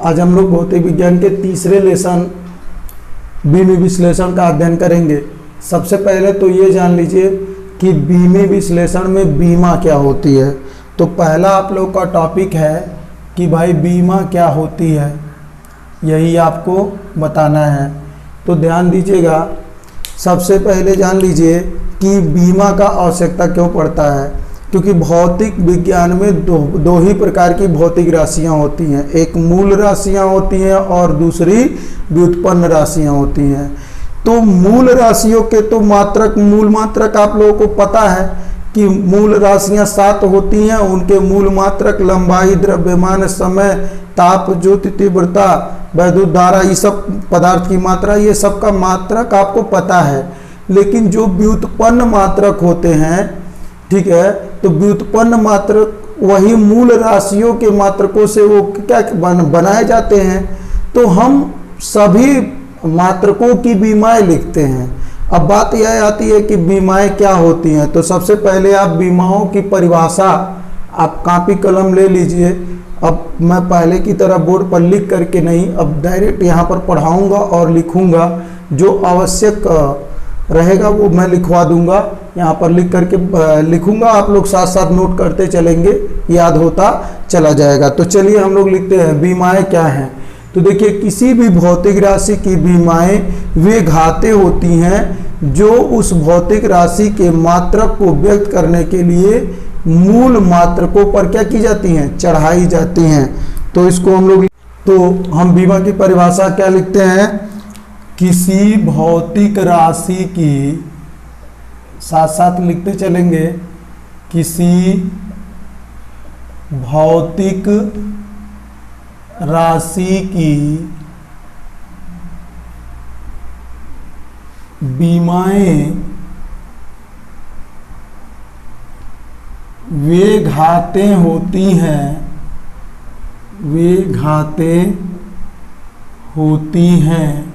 आज हम लोग भौतिक विज्ञान के तीसरे लेसन बीमी विश्लेषण का अध्ययन करेंगे। सबसे पहले तो ये जान लीजिए कि बीमी विश्लेषण में बीमा क्या होती है। तो पहला आप लोग का टॉपिक है कि भाई बीमा क्या होती है, यही आपको बताना है। तो ध्यान दीजिएगा, सबसे पहले जान लीजिए कि बीमा का आवश्यकता क्यों पड़ता है। क्योंकि भौतिक विज्ञान में दो ही प्रकार की भौतिक राशियां होती हैं, एक मूल राशियां होती हैं और दूसरी व्युत्पन्न राशियां होती हैं। तो मूल राशियों के तो मूल मात्रक आप लोगों को पता है कि मूल राशियां 7 होती हैं। उनके मूल मात्रक लंबाई, द्रव्यमान, समय, ताप, ज्योति तीव्रता, वैद्युत धारा, ये सब पदार्थ की मात्रा, ये सब का मात्रक आपको पता है। लेकिन जो व्युत्पन्न मात्रक होते हैं, ठीक है, तो व्युत्पन्न मात्रक वही मूल राशियों के मात्रकों से वो क्या बनाए जाते हैं। तो हम सभी मात्रकों की बीमाएं लिखते हैं। अब बात यह आती है कि बीमाएं क्या होती हैं। तो सबसे पहले आप बीमाओं की परिभाषा आप कापी कलम ले लीजिए। अब मैं पहले की तरह बोर्ड पर लिख करके नहीं, अब डायरेक्ट यहाँ पर पढ़ाऊंगा और लिखूंगा। जो आवश्यक रहेगा वो मैं लिखवा दूंगा, यहाँ पर लिख करके लिखूंगा, आप लोग साथ साथ नोट करते चलेंगे, याद होता चला जाएगा। तो चलिए हम लोग लिखते हैं बीमाएं क्या हैं। तो देखिए, किसी भी भौतिक राशि की बीमाएं वे घातें होती हैं जो उस भौतिक राशि के मात्रक को व्यक्त करने के लिए मूल मात्रकों पर क्या की जाती हैं, चढ़ाई जाती हैं। तो इसको हम बीमा की परिभाषा क्या लिखते हैं, किसी भौतिक राशि की, साथ साथ लिखते चलेंगे, किसी भौतिक राशि की बीमाएं वे घातें होती हैं, वे घातें होती हैं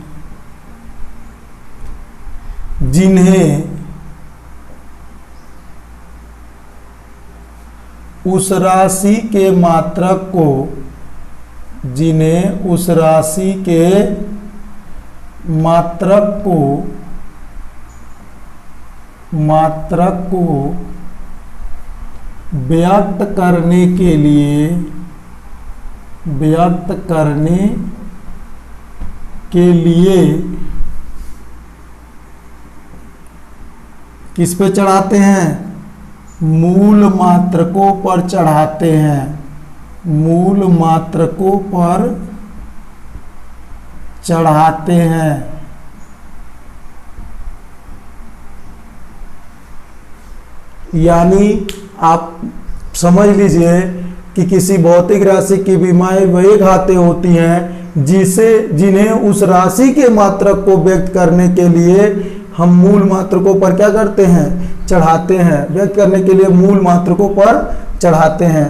जिन्हें उस राशि के मात्रक को, जिन्हें उस राशि के मात्रक को व्यक्त करने के लिए किस पे चढ़ाते हैं, मूल मात्रकों पर चढ़ाते हैं, मूल मात्रकों पर चढ़ाते हैं। यानी आप समझ लीजिए कि किसी भौतिक राशि की बीमाएं वही घातें होती हैं जिन्हें उस राशि के मात्रक को व्यक्त करने के लिए हम मूल मात्रकों पर क्या करते हैं, चढ़ाते हैं। व्यक्त करने के लिए मूल मात्रकों पर चढ़ाते हैं।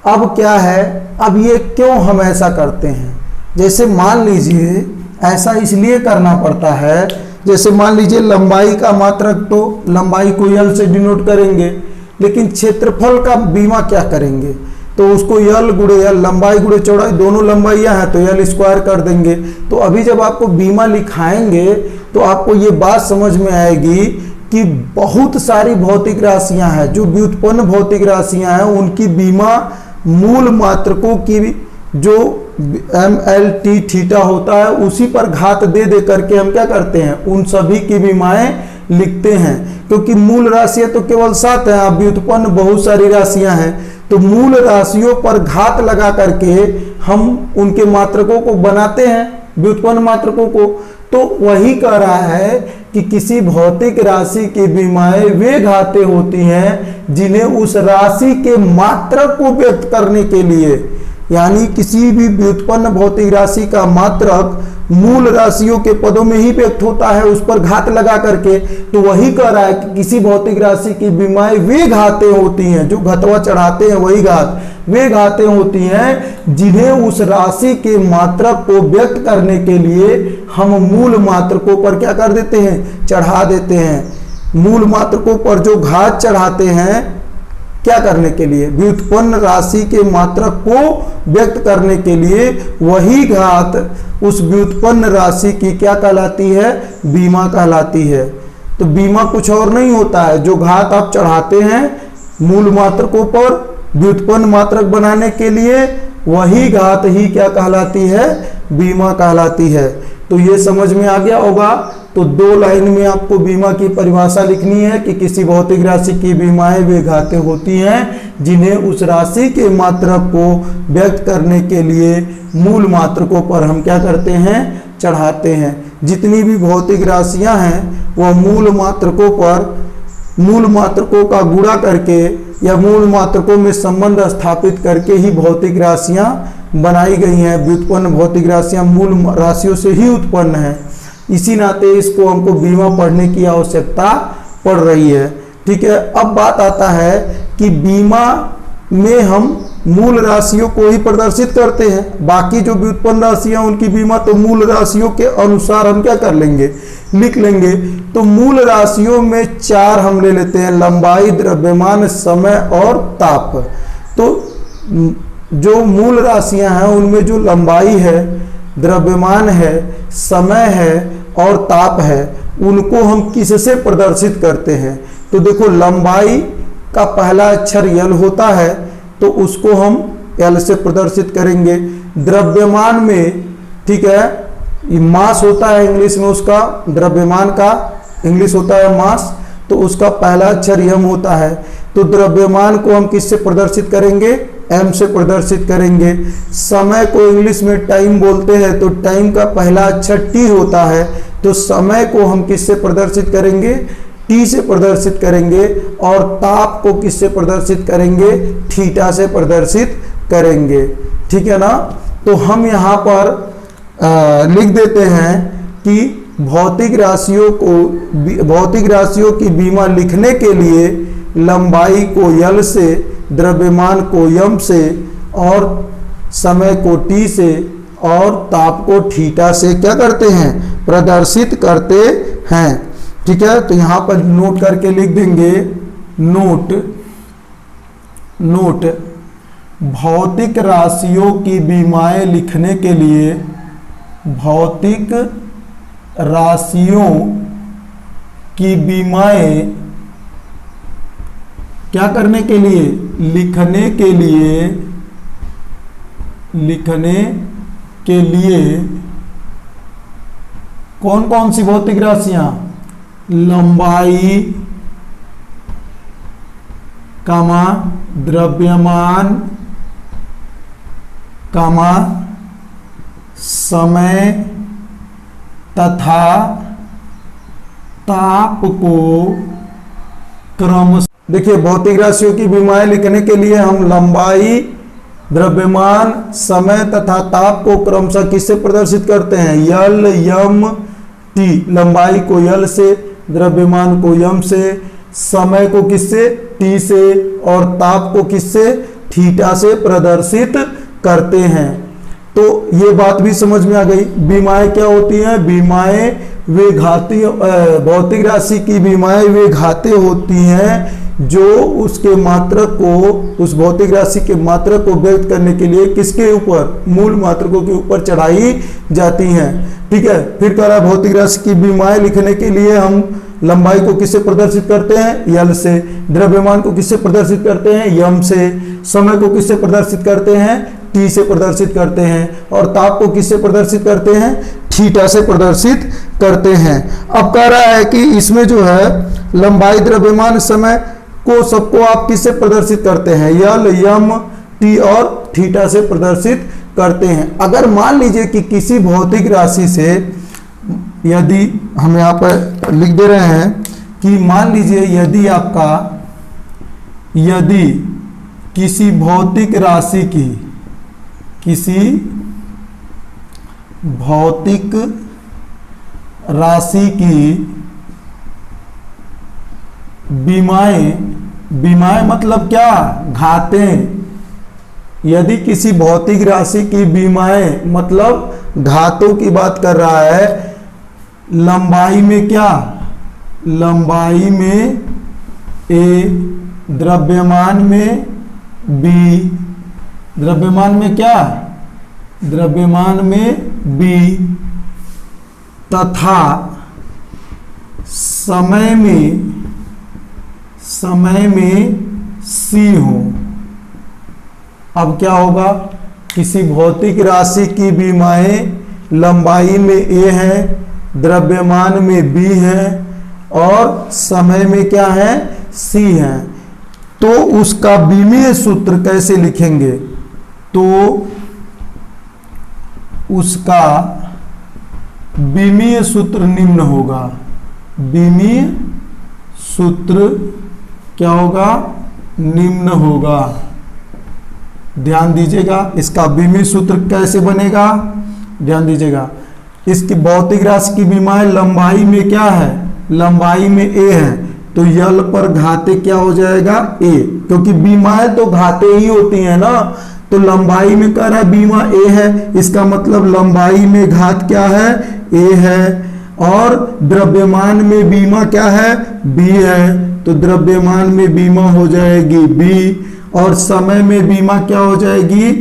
अब क्या है, अब ये क्यों हम ऐसा करते हैं। जैसे मान लीजिए, ऐसा इसलिए करना पड़ता है, जैसे मान लीजिए लंबाई का मात्रक, तो लंबाई को यल से डिनोट करेंगे, लेकिन क्षेत्रफल का बीमा क्या करेंगे, तो उसको यल गुणे यल, लंबाई गुणे चौड़ाई, दोनों लंबाइयां हैं तो यल स्क्वायर कर देंगे। तो अभी जब आपको बीमा लिखाएंगे तो आपको ये बात समझ में आएगी कि बहुत सारी भौतिक राशियां हैं, जो व्युत्पन्न भौतिक राशियां हैं, उनकी बीमा मूल मात्रकों की जो MLT थीटा होता है उसी पर घात दे करके हम क्या करते हैं, उन सभी की बीमाएं लिखते हैं। क्योंकि मूल राशियां तो केवल 7 हैं, अब व्युत्पन्न बहुत सारी राशियां हैं, तो मूल राशियों पर घात लगा करके हम उनके मात्रकों को बनाते हैं, व्युत्पन्न मात्रकों को। तो वही कह रहा है कि किसी भौतिक राशि की बीमाएं वे घातें होती हैं जिन्हें उस राशि के मात्रक को व्यक्त करने के लिए, यानी किसी भी व्युत्पन्न भौतिक राशि का मात्रक मूल राशियों के पदों में ही व्यक्त होता है, उस पर घात लगा करके। तो वही कह रहा है कि किसी भौतिक राशि की बीमाएं वे घातें होती हैं, जो घतवा चढ़ाते हैं वही घात, वे घातें होती हैं जिन्हें उस राशि के मात्रक को व्यक्त करने के लिए हम मूल मात्रकों पर क्या कर देते हैं, चढ़ा देते हैं। मूल मात्रकों पर जो घात चढ़ाते हैं क्या करने के लिए, व्युत्पन्न राशि के मात्रक को व्यक्त करने के लिए वही घात उस व्युत्पन्न राशि की क्या कहलाती है, बीमा कहलाती है। तो बीमा कुछ और नहीं होता है, जो घात आप चढ़ाते हैं मूल मात्रकों पर व्युत्पन्न मात्रक बनाने के लिए, वही घात ही क्या कहलाती है, बीमा कहलाती है। तो ये समझ में आ गया होगा। तो 2 लाइन में आपको बीमा की परिभाषा लिखनी है कि किसी भौतिक राशि की बीमाएं वे घातें होती हैं जिन्हें उस राशि के मात्रक को व्यक्त करने के लिए मूल मात्रकों पर हम क्या करते हैं, चढ़ाते हैं। जितनी भी भौतिक राशियां हैं वह मूल मात्रकों पर मूल मात्रकों का गुणा करके या मूल मात्रकों में संबंध स्थापित करके ही भौतिक राशियां बनाई गई हैं। व्युत्पन्न भौतिक राशियां मूल राशियों से ही उत्पन्न है, इसी नाते इसको हमको बीमा पढ़ने की आवश्यकता पड़ रही है। ठीक है, अब बात आता है कि बीमा में हम मूल राशियों को ही प्रदर्शित करते हैं, बाकी जो व्युत्पन्न राशियां उनकी बीमा तो मूल राशियों के अनुसार हम क्या कर लेंगे, लिख लेंगे। तो मूल राशियों में 4 हम ले लेते हैं, लंबाई, द्रव्यमान, समय और ताप। तो जो मूल राशियां हैं उनमें जो लंबाई है, द्रव्यमान है, समय है और ताप है, उनको हम किससे प्रदर्शित करते हैं। तो देखो लंबाई का पहला अक्षर यल होता है तो उसको हम यल से प्रदर्शित करेंगे। द्रव्यमान में, ठीक है, मास होता है इंग्लिश में, उसका द्रव्यमान का इंग्लिश होता है मास, तो उसका पहला अक्षर यम होता है। तो द्रव्यमान को हम किससे प्रदर्शित करेंगे, एम से प्रदर्शित करेंगे। समय को इंग्लिश में टाइम बोलते हैं, तो टाइम का पहला अक्षर टी होता है, तो समय को हम किससे प्रदर्शित करेंगे, टी से प्रदर्शित करेंगे। और ताप को किससे प्रदर्शित करेंगे, थीटा से प्रदर्शित करेंगे। ठीक है ना। तो हम यहाँ पर लिख देते हैं कि भौतिक राशियों की बीमा लिखने के लिए लंबाई को यल से, द्रव्यमान को यम से और समय को टी से और ताप को थीटा से क्या करते हैं, प्रदर्शित करते हैं। ठीक है, तो यहाँ पर नोट करके लिख देंगे, नोट भौतिक राशियों की बीमाएं लिखने के लिए, भौतिक राशियों की बीमाएं क्या करने के लिए, लिखने के लिए कौन कौन सी भौतिक राशियां, लंबाई, कामा, द्रव्यमान, कामा, समय तथा ताप को क्रम। देखिए भौतिक राशियों की बीमाएं लिखने के लिए हम लंबाई, द्रव्यमान, समय तथा ताप को क्रमशः किससे प्रदर्शित करते हैं, यल, यम, टी। लंबाई को यल से, द्रव्यमान को यम से, समय को किससे, टी से और ताप को किससे, थीटा से प्रदर्शित करते हैं। तो ये बात भी समझ में आ गई। बीमाएं क्या होती हैं, बीमाएं वे घाती, भौतिक राशि की बीमाएं वे घातें होती हैं जो उसके मात्रक को, उस भौतिक राशि के मात्रक को व्यक्त करने के लिए किसके ऊपर, मूल मात्रकों के ऊपर चढ़ाई जाती हैं। ठीक है, फिर कह रहा है भौतिक राशि की बीमाएं लिखने के लिए हम लंबाई को किससे प्रदर्शित करते हैं, यल से, द्रव्यमान को किससे प्रदर्शित करते हैं, यम से, समय को किससे प्रदर्शित करते हैं, टी से प्रदर्शित करते हैं और ताप को किससे प्रदर्शित करते हैं, थीटा से प्रदर्शित करते हैं। अब कह रहा है कि इसमें जो है लंबाई, द्रव्यमान, समय को सबको आप किससे प्रदर्शित करते हैं, यल, यम, टी और थीटा से प्रदर्शित करते हैं। अगर मान लीजिए कि किसी भौतिक राशि से, यदि हम यहाँ पर लिख दे रहे हैं कि मान लीजिए यदि किसी भौतिक राशि की, किसी भौतिक राशि की बीमाएं मतलब क्या, घातें। यदि किसी भौतिक राशि की बीमाएं मतलब घातों की बात कर रहा है। लंबाई में क्या, लंबाई में A, द्रव्यमान में B, द्रव्यमान में क्या, द्रव्यमान में B तथा समय में C हो। अब क्या होगा, किसी भौतिक राशि की विमाएं लंबाई में A है, द्रव्यमान में B है और समय में क्या है, C है, तो उसका विमीय सूत्र कैसे लिखेंगे, तो उसका विमीय सूत्र निम्न होगा। विमीय सूत्र क्या होगा, निम्न होगा। ध्यान दीजिएगा, इसका विमीय सूत्र कैसे बनेगा, ध्यान दीजिएगा। इसकी भौतिक राशि की विमाएं लंबाई में क्या है, लंबाई में A है, तो यल पर घाते क्या हो जाएगा, A, क्योंकि विमाएं तो घाते ही होती हैं ना, तो लंबाई में कह रहा है बीमा A है, इसका मतलब लंबाई में घात क्या है, A है, और द्रव्यमान में बीमा क्या है, B है, तो द्रव्यमान में बीमा हो जाएगी B, और समय में बीमा क्या हो जाएगी,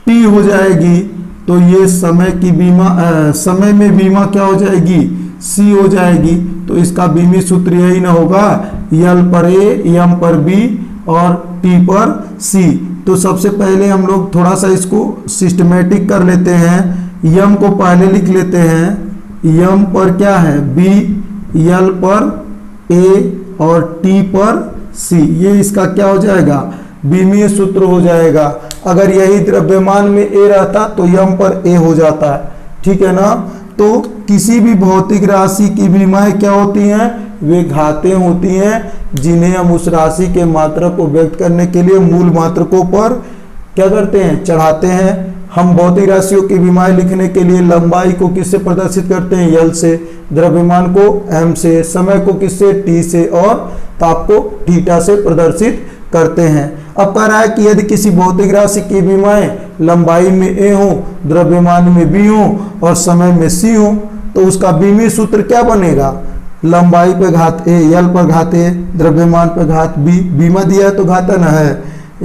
T हो जाएगी, तो ये समय की बीमा समय में बीमा क्या हो जाएगी, C हो जाएगी। तो इसका विमीय सूत्र यही ना होगा, यल पर A, M पर B और T पर C। तो सबसे पहले हम लोग थोड़ा सा इसको सिस्टमेटिक कर लेते हैं, यम को पहले लिख लेते हैं, यम पर क्या है B, यल पर A और T पर C, ये इसका क्या हो जाएगा, विमीय सूत्र हो जाएगा। अगर यही द्रव्यमान में A रहता तो यम पर A हो जाता है, ठीक है ना। तो किसी भी भौतिक राशि की विमाएं क्या होती हैं, वे घातें होती हैं, जिन्हें हम उस राशि के मात्रक को व्यक्त करने के लिए मूल मात्रकों पर क्या करते हैं, चढ़ाते हैं। हम भौतिक राशियों की विमाएं लिखने के लिए लंबाई को किससे प्रदर्शित करते हैं, यल से, द्रव्यमान को m से, समय को किससे, t से, और ताप को थीटा से प्रदर्शित करते हैं। अब कह रहा है कि यदि किसी भौतिक राशि की विमाएं लंबाई में A हो, द्रव्यमान में B हो और समय में C हो, तो उसका विमीय सूत्र क्या बनेगा, लंबाई पे घात A, यल पर घात A, द्रव्यमान पे घात B, बीमा दिया है तो घातन है,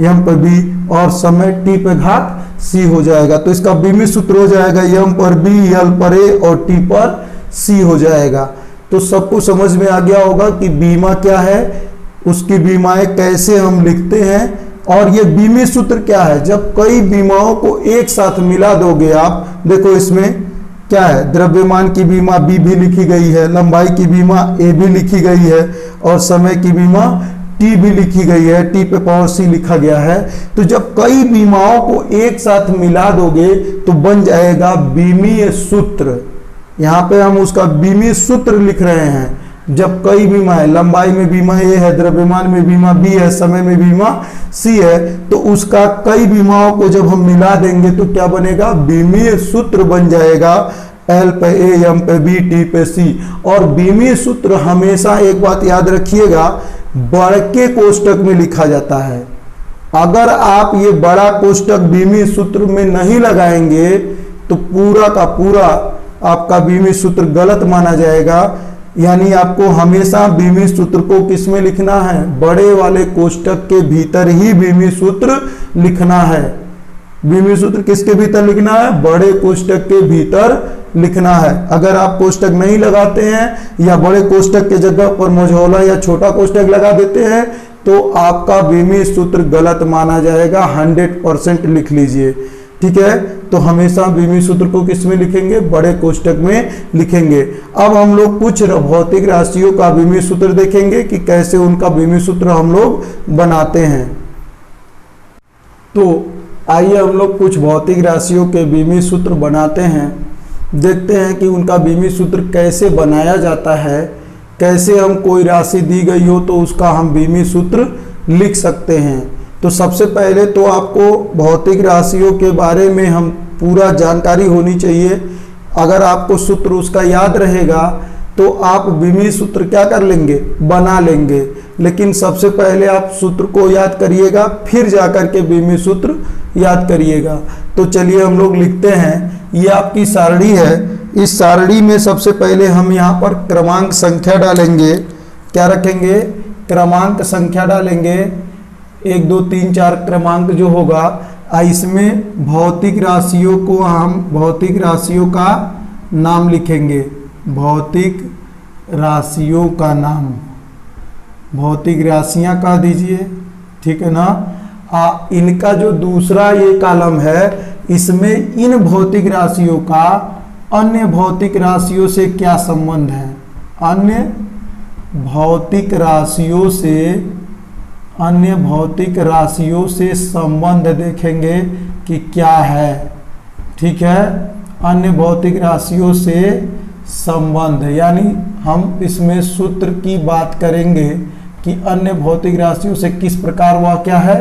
m पर B और समय t पे घात C हो जाएगा। तो इसका विमीय सूत्र हो जाएगा m पर B, यल पर A और t पर C हो जाएगा। तो सबको समझ में आ गया होगा कि बीमा क्या है, उसकी बीमाएं कैसे हम लिखते हैं, और ये विमीय सूत्र क्या है। जब कई बीमाओं को एक साथ मिला दोगे आप, देखो इसमें क्या है, द्रव्यमान की बीमा B भी लिखी गई है, लंबाई की बीमा A भी लिखी गई है और समय की बीमा T भी लिखी गई है, T पे पावर C लिखा गया है। तो जब कई बीमाओं को एक साथ मिला दोगे तो बन जाएगा विमीय सूत्र। यहाँ पे हम उसका विमीय सूत्र लिख रहे हैं। जब कई बीमा है, लंबाई में बीमा A है, द्रव्यमान में बीमा B है, समय में बीमा C है, तो उसका कई बीमाओं को जब हम मिला देंगे तो क्या बनेगा, विमीय सूत्र बन जाएगा। L पे A, M पे B, T पे C। और विमीय सूत्र हमेशा एक बात याद रखिएगा, बड़के कोष्टक में लिखा जाता है। अगर आप ये बड़ा कोष्टक विमीय सूत्र में नहीं लगाएंगे तो पूरा का पूरा आपका विमीय सूत्र गलत माना जाएगा। यानी आपको हमेशा विमीय सूत्र को किस में लिखना है, बड़े वाले कोष्टक के भीतर ही विमीय सूत्र लिखना है। विमीय सूत्र किसके भीतर लिखना है, बड़े कोष्टक के भीतर लिखना है। अगर आप कोष्टक नहीं लगाते हैं या बड़े कोष्टक के जगह पर मझौला या छोटा कोष्टक लगा देते हैं तो आपका विमीय सूत्र गलत माना जाएगा। 100% लिख लीजिए, ठीक है। तो हमेशा विमीय सूत्र को किस में लिखेंगे, बड़े कोष्टक में लिखेंगे। अब हम लोग कुछ भौतिक राशियों का विमीय सूत्र देखेंगे कि कैसे उनका विमीय सूत्र हम लोग बनाते हैं। तो आइए हम लोग कुछ भौतिक राशियों के विमीय सूत्र बनाते हैं, देखते हैं कि उनका विमीय सूत्र कैसे बनाया जाता है। कैसे हम कोई राशि दी गई हो तो उसका हम विमीय सूत्र लिख सकते हैं। तो सबसे पहले तो आपको भौतिक राशियों के बारे में हम पूरा जानकारी होनी चाहिए। अगर आपको सूत्र उसका याद रहेगा तो आप विमीय सूत्र क्या कर लेंगे, बना लेंगे। लेकिन सबसे पहले आप सूत्र को याद करिएगा, फिर जाकर के विमीय सूत्र याद करिएगा। तो चलिए हम लोग लिखते हैं। ये आपकी सारणी है, इस सारणी में सबसे पहले हम यहाँ पर क्रमांक संख्या डालेंगे। क्या रखेंगे, क्रमांक संख्या डालेंगे, 1 2 3 4 क्रमांक जो होगा, इसमें भौतिक राशियों को हम भौतिक राशियों का नाम लिखेंगे, भौतिक राशियों का नाम, भौतिक राशियां कह दीजिए, ठीक है ना। इनका जो दूसरा ये कॉलम है, इसमें इन भौतिक राशियों का अन्य भौतिक राशियों से क्या संबंध है, अन्य भौतिक राशियों से, अन्य भौतिक राशियों से संबंध देखेंगे कि क्या है, ठीक है। अन्य भौतिक राशियों से संबंध, यानी हम इसमें सूत्र की बात करेंगे कि अन्य भौतिक राशियों से किस प्रकार वह क्या है,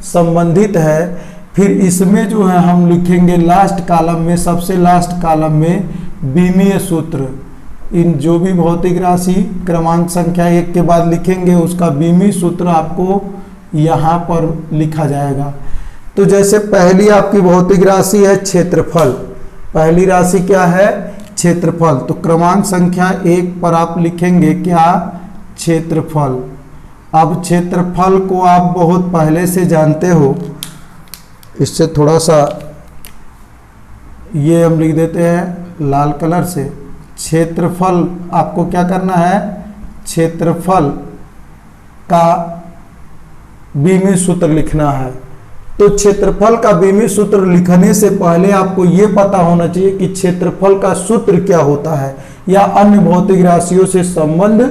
संबंधित है। फिर इसमें जो है हम लिखेंगे लास्ट कॉलम में, सबसे लास्ट कॉलम में बीमीय सूत्र, इन जो भी भौतिक राशि क्रमांक संख्या 1 के बाद लिखेंगे उसका बीमीय सूत्र आपको यहाँ पर लिखा जाएगा। तो जैसे पहली आपकी भौतिक राशि है क्षेत्रफल, पहली राशि क्या है, क्षेत्रफल, तो क्रमांक संख्या 1 पर आप लिखेंगे क्या, क्षेत्रफल। अब क्षेत्रफल को आप बहुत पहले से जानते हो, इससे थोड़ा सा ये हम लिख देते हैं लाल कलर से। क्षेत्रफल आपको क्या करना है, क्षेत्रफल का बीमीय सूत्र लिखना है। तो क्षेत्रफल का बीमीय सूत्र लिखने से पहले आपको ये पता होना चाहिए कि क्षेत्रफल का सूत्र क्या होता है या अन्य भौतिक राशियों से संबंध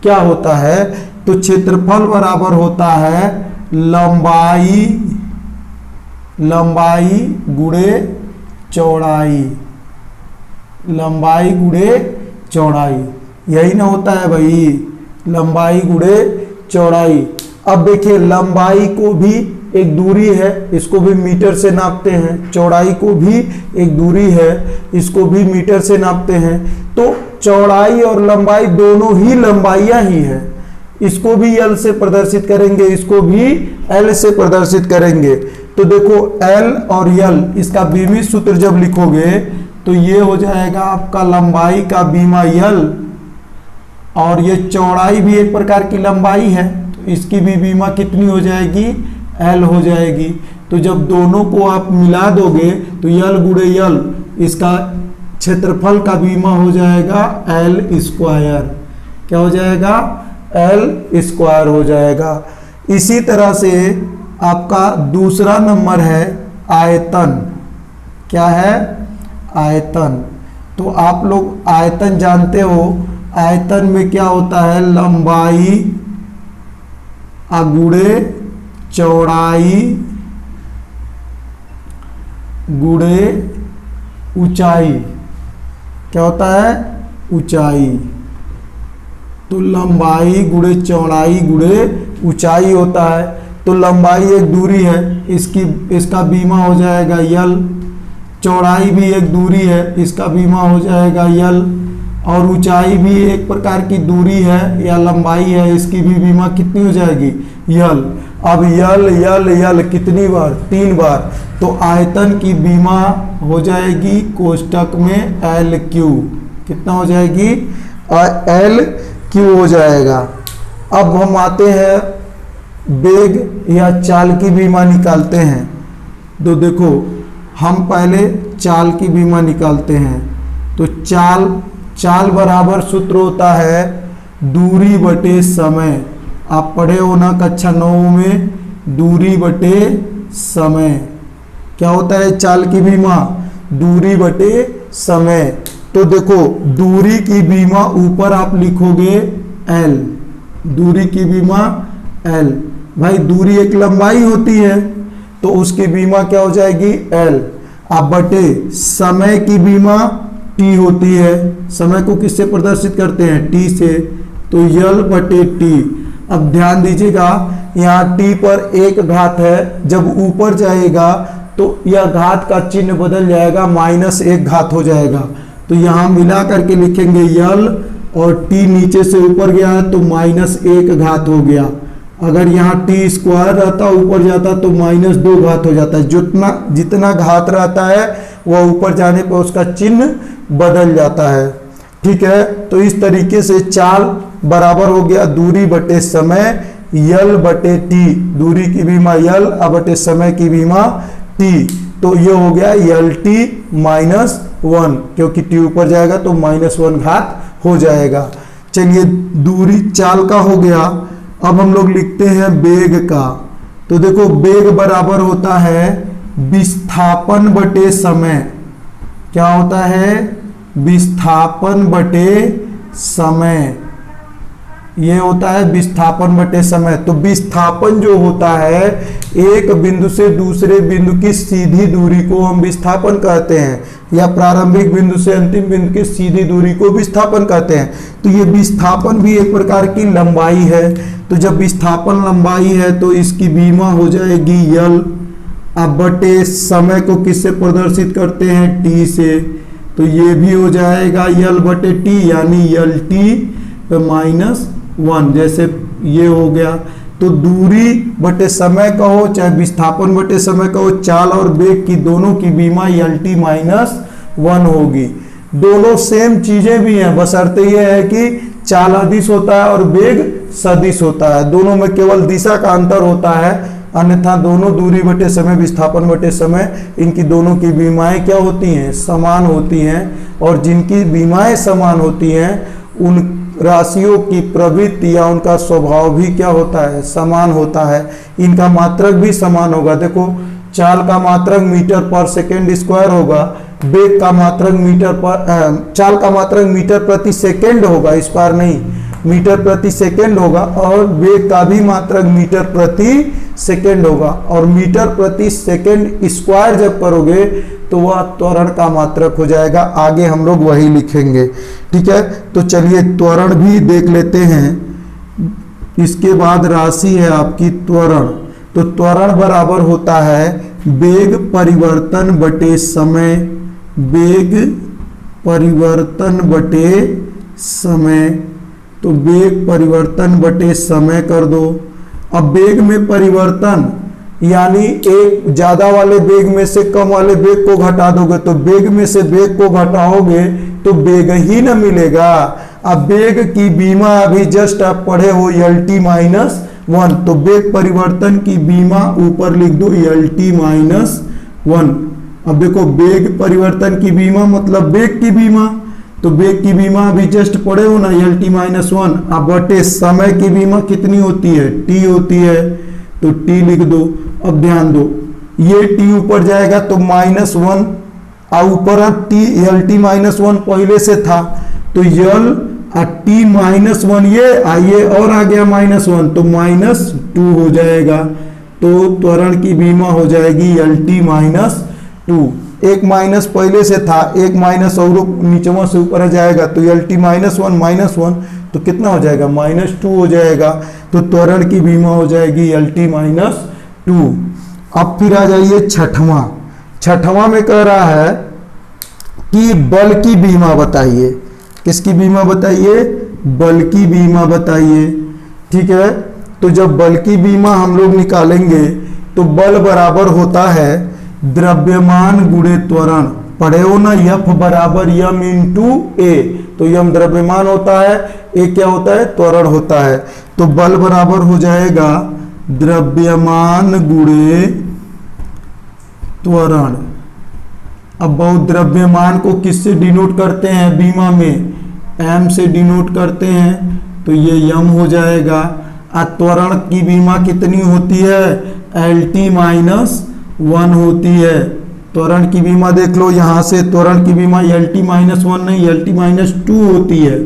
क्या होता है। तो क्षेत्रफल बराबर होता है लंबाई, लंबाई गुणे चौड़ाई, लंबाई गुणे चौड़ाई, यही ना होता है भाई, लंबाई गुणे चौड़ाई। अब देखिए लंबाई को भी एक दूरी है, इसको भी मीटर से नापते हैं, चौड़ाई को भी एक दूरी है, इसको भी मीटर से नापते हैं। तो चौड़ाई और लंबाई दोनों ही लंबाइयां ही है, इसको भी L से प्रदर्शित करेंगे, इसको भी L से प्रदर्शित करेंगे। तो देखो L और L, इसका बीमीय सूत्र जब लिखोगे तो ये हो जाएगा आपका लंबाई का बीमा L, और ये चौड़ाई भी एक प्रकार की लंबाई है, तो इसकी भी बीमा कितनी हो जाएगी, L हो जाएगी। तो जब दोनों को आप मिला दोगे तो L गुणे L, इसका क्षेत्रफल का बीमा हो जाएगा L स्क्वायर, क्या हो जाएगा, L स्क्वायर हो जाएगा। इसी तरह से आपका दूसरा नंबर है आयतन, क्या है, आयतन। तो आप लोग आयतन जानते हो, आयतन में क्या होता है, लंबाई गुणे चौड़ाई गुणे ऊंचाई, क्या होता है, ऊंचाई। तो लंबाई गुणे चौड़ाई गुणे ऊंचाई होता है। तो लंबाई एक दूरी है, इसका बीमा हो जाएगा L, चौड़ाई भी एक दूरी है, इसका बीमा हो जाएगा L, और ऊंचाई भी एक प्रकार की दूरी है या लंबाई है, इसकी भी बीमा कितनी हो जाएगी, L। अब L कितनी बार, 3 बार। तो आयतन की बीमा हो जाएगी कोष्टक में LQ, कितना हो जाएगी, LQ हो जाएगा। अब हम आते हैं वेग या चाल की बीमा निकालते हैं। तो देखो हम पहले चाल की बीमा निकालते हैं। तो चाल बराबर सूत्र होता है दूरी बटे समय, आप पढ़े हो ना कक्षा 9 में, दूरी बटे समय। क्या होता है चाल की बीमा, दूरी बटे समय। तो देखो दूरी की बीमा ऊपर आप लिखोगे L, दूरी की बीमा L, भाई दूरी एक लंबाई होती है तो उसकी बीमा क्या हो जाएगी L। अब बटे समय की बीमा T होती है, समय को किससे प्रदर्शित करते हैं, T से, तो L बटे T। अब ध्यान दीजिएगा यहाँ T पर एक घात है, जब ऊपर जाएगा तो यह घात का चिन्ह बदल जाएगा, -1 घात हो जाएगा। तो यहाँ मिला करके लिखेंगे L, और T नीचे से ऊपर गया है तो -1 घात हो गया। अगर यहाँ T स्क्वायर रहता ऊपर जाता तो -2 घात हो जाता है। जितना घात रहता है वह ऊपर जाने पर उसका चिन्ह बदल जाता है। ठीक है, तो इस तरीके से चाल बराबर हो गया दूरी बटे समय यल बटे टी, दूरी की बीमा यल बटे समय की बीमा टी, तो ये हो गया यल टी माइनस 1, क्योंकि टी ऊपर जाएगा तो -1 घात हो जाएगा। चलिए दूरी चाल का हो गया। अब हम लोग लिखते हैं वेग का। तो देखो वेग बराबर होता है विस्थापन बटे समय। क्या होता है? विस्थापन बटे समय, ये होता है विस्थापन बटे समय। तो विस्थापन जो होता है एक बिंदु से दूसरे बिंदु की सीधी दूरी को हम विस्थापन कहते हैं, या प्रारंभिक बिंदु से अंतिम बिंदु की सीधी दूरी को विस्थापन कहते हैं। तो ये विस्थापन भी एक प्रकार की लंबाई है। तो जब विस्थापन लंबाई है तो इसकी बीमा हो जाएगी यल। अब बटे समय को किससे प्रदर्शित करते हैं? टी से, तो ये भी हो जाएगा यल बटे टी, यानी यल टी -1, जैसे ये हो गया। तो दूरी बटे समय का हो चाहे विस्थापन बटे समय का हो, चाल और वेग की दोनों की बीमा यल टी -1 होगी। दोनों सेम चीजें भी हैं, बशर्ते ये है कि चाल अदिश होता है और वेग सदिश होता है। दोनों में केवल दिशा का अंतर होता है, अन्यथा दोनों दूरी बटे समय विस्थापन बटे समय इनकी दोनों की बीमाएं क्या होती हैं? समान होती हैं। और जिनकी बीमाएं समान होती हैं उन राशियों की प्रवृत्ति या उनका स्वभाव भी क्या होता है? समान होता है। इनका मात्रक भी समान होगा। देखो चाल का मात्रक मीटर पर सेकेंड स्क्वायर होगा, वेग का मात्रक चाल का मात्रक मीटर प्रति सेकेंड होगा, स्क्वायर नहीं, मीटर प्रति सेकेंड होगा। और वेग का भी मात्रक मीटर प्रति सेकेंड होगा। और मीटर प्रति सेकेंड स्क्वायर जब करोगे तो वह त्वरण का मात्रक हो जाएगा। आगे हम लोग वही लिखेंगे, ठीक है। तो चलिए त्वरण भी देख लेते हैं। इसके बाद राशि है आपकी त्वरण। तो त्वरण बराबर होता है वेग परिवर्तन बटे समय, वेग परिवर्तन बटे समय। तो वेग परिवर्तन बटे समय कर दो। अब वेग में परिवर्तन यानी एक ज्यादा वाले वेग में से कम वाले वेग को घटा दोगे, तो वेग में से वेग को घटाओगे तो वेग ही न मिलेगा। अब वेग की बीमा अभी जस्ट आप पढ़े हो यल टी -1, तो वेग परिवर्तन की बीमा ऊपर लिख दो यल टी -1। अब देखो वेग परिवर्तन की बीमा मतलब वेग की बीमा, तो वेग की बीमा अभी जस्ट पढ़े हो ना यल टी -1। अब बटे समय की बीमा कितनी होती है? टी होती है, तो टी लिख दो। अब ध्यान दो ये टी ऊपर जाएगा तो -1, और ऊपर टी यल टी -1 पहले से था, तो यल टी -1 ये और आ गया -1, तो -2 हो जाएगा। तो त्वरण की बीमा हो जाएगी यल टी -2। एक माइनस पहले से था, एक माइनस और नीचवा से ऊपर आ जाएगा, तो यल टी -1 तो कितना हो जाएगा? -2 हो जाएगा। तो त्वरण की बीमा हो जाएगी यल टी -2। अब फिर आ जाइए छठवां में कह रहा है कि बल की बीमा बताइए। किसकी बीमा बताइए? बल की बीमा बताइए, ठीक है। तो जब बल की बीमा हम लोग निकालेंगे तो बल बराबर होता है द्रव्यमान गुणे त्वरण। पढ़े हो ना F बराबर m इंटू ए, तो यम द्रव्यमान होता है, ए क्या होता है? त्वरण होता है। तो बल बराबर हो जाएगा द्रव्यमान गुणे त्वरण। अब बहुत द्रव्यमान को किससे डिनोट करते हैं? बीमा में m से डिनोट करते हैं, तो ये m हो जाएगा। त्वरण की बीमा कितनी होती है? lt -1 होती है। त्वरण की बीमा देख लो, यहाँ से त्वरण की बीमा lt -1 नहीं lt -2 होती है।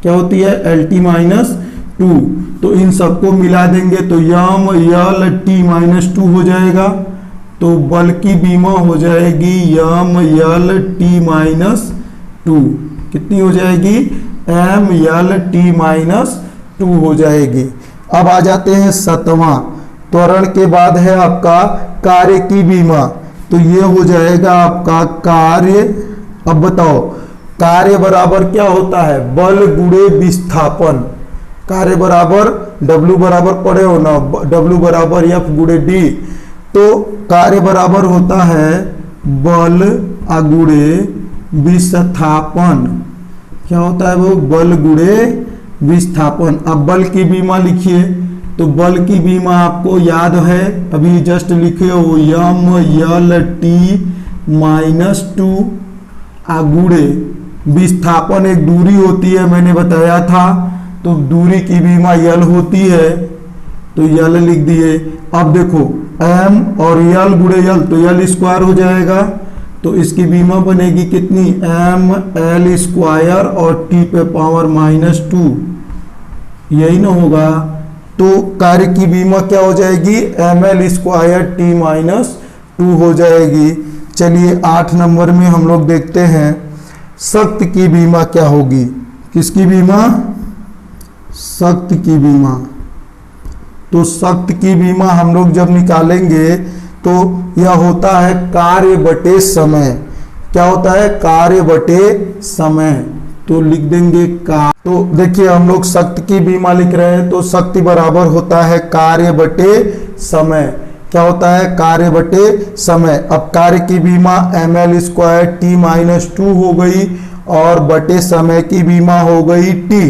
क्या होती है? lt -2। तो इन सबको मिला देंगे तो यम यल टी -2 हो जाएगा। तो बल की बीमा हो जाएगी यम यल टी -2। कितनी हो जाएगी? एम यल टी -2 हो जाएगी। अब आ जाते हैं सातवां। त्वरण के बाद है आपका कार्य की बीमा। तो ये हो जाएगा आपका कार्य। अब बताओ कार्य बराबर क्या होता है? बल गुणे विस्थापन। कार्य बराबर W बराबर पढ़े हो ना, W बराबर F गुणे D। तो कार्य बराबर होता है बल गुणे विस्थापन। क्या होता है वो, बल गुणे विस्थापन। अब बल की बीमा लिखिए, तो बल की बीमा आपको याद है, अभी जस्ट लिखे हो, यम यल टी माइनस 2 गुणे विस्थापन एक दूरी होती है, मैंने बताया था, तो दूरी की बीमा यल होती है, तो यल लिख दिए। अब देखो एम और यल गुणे यल, तो यल स्क्वायर हो जाएगा, तो इसकी बीमा बनेगी कितनी, एम एल स्क्वायर और टी पे पावर -2, यही ना होगा। तो कार्य की बीमा क्या हो जाएगी, एम एल स्क्वायर टी -2 हो जाएगी। चलिए 8 नंबर में हम लोग देखते हैं शक्ति की बीमा क्या होगी। किसकी बीमा, शक्ति की बीमा। तो शक्ति की बीमा हम लोग जब निकालेंगे तो यह होता है कार्य बटे समय। क्या होता है, कार्य बटे समय, तो लिख देंगे का। तो देखिए हम लोग शक्ति की बीमा लिख रहे हैं, तो शक्ति बराबर होता है कार्य बटे समय। क्या होता है, कार्य बटे समय। अब कार्य की बीमा एम एल स्क्वायर टी -2 हो गई, और बटे समय की बीमा हो गई टी।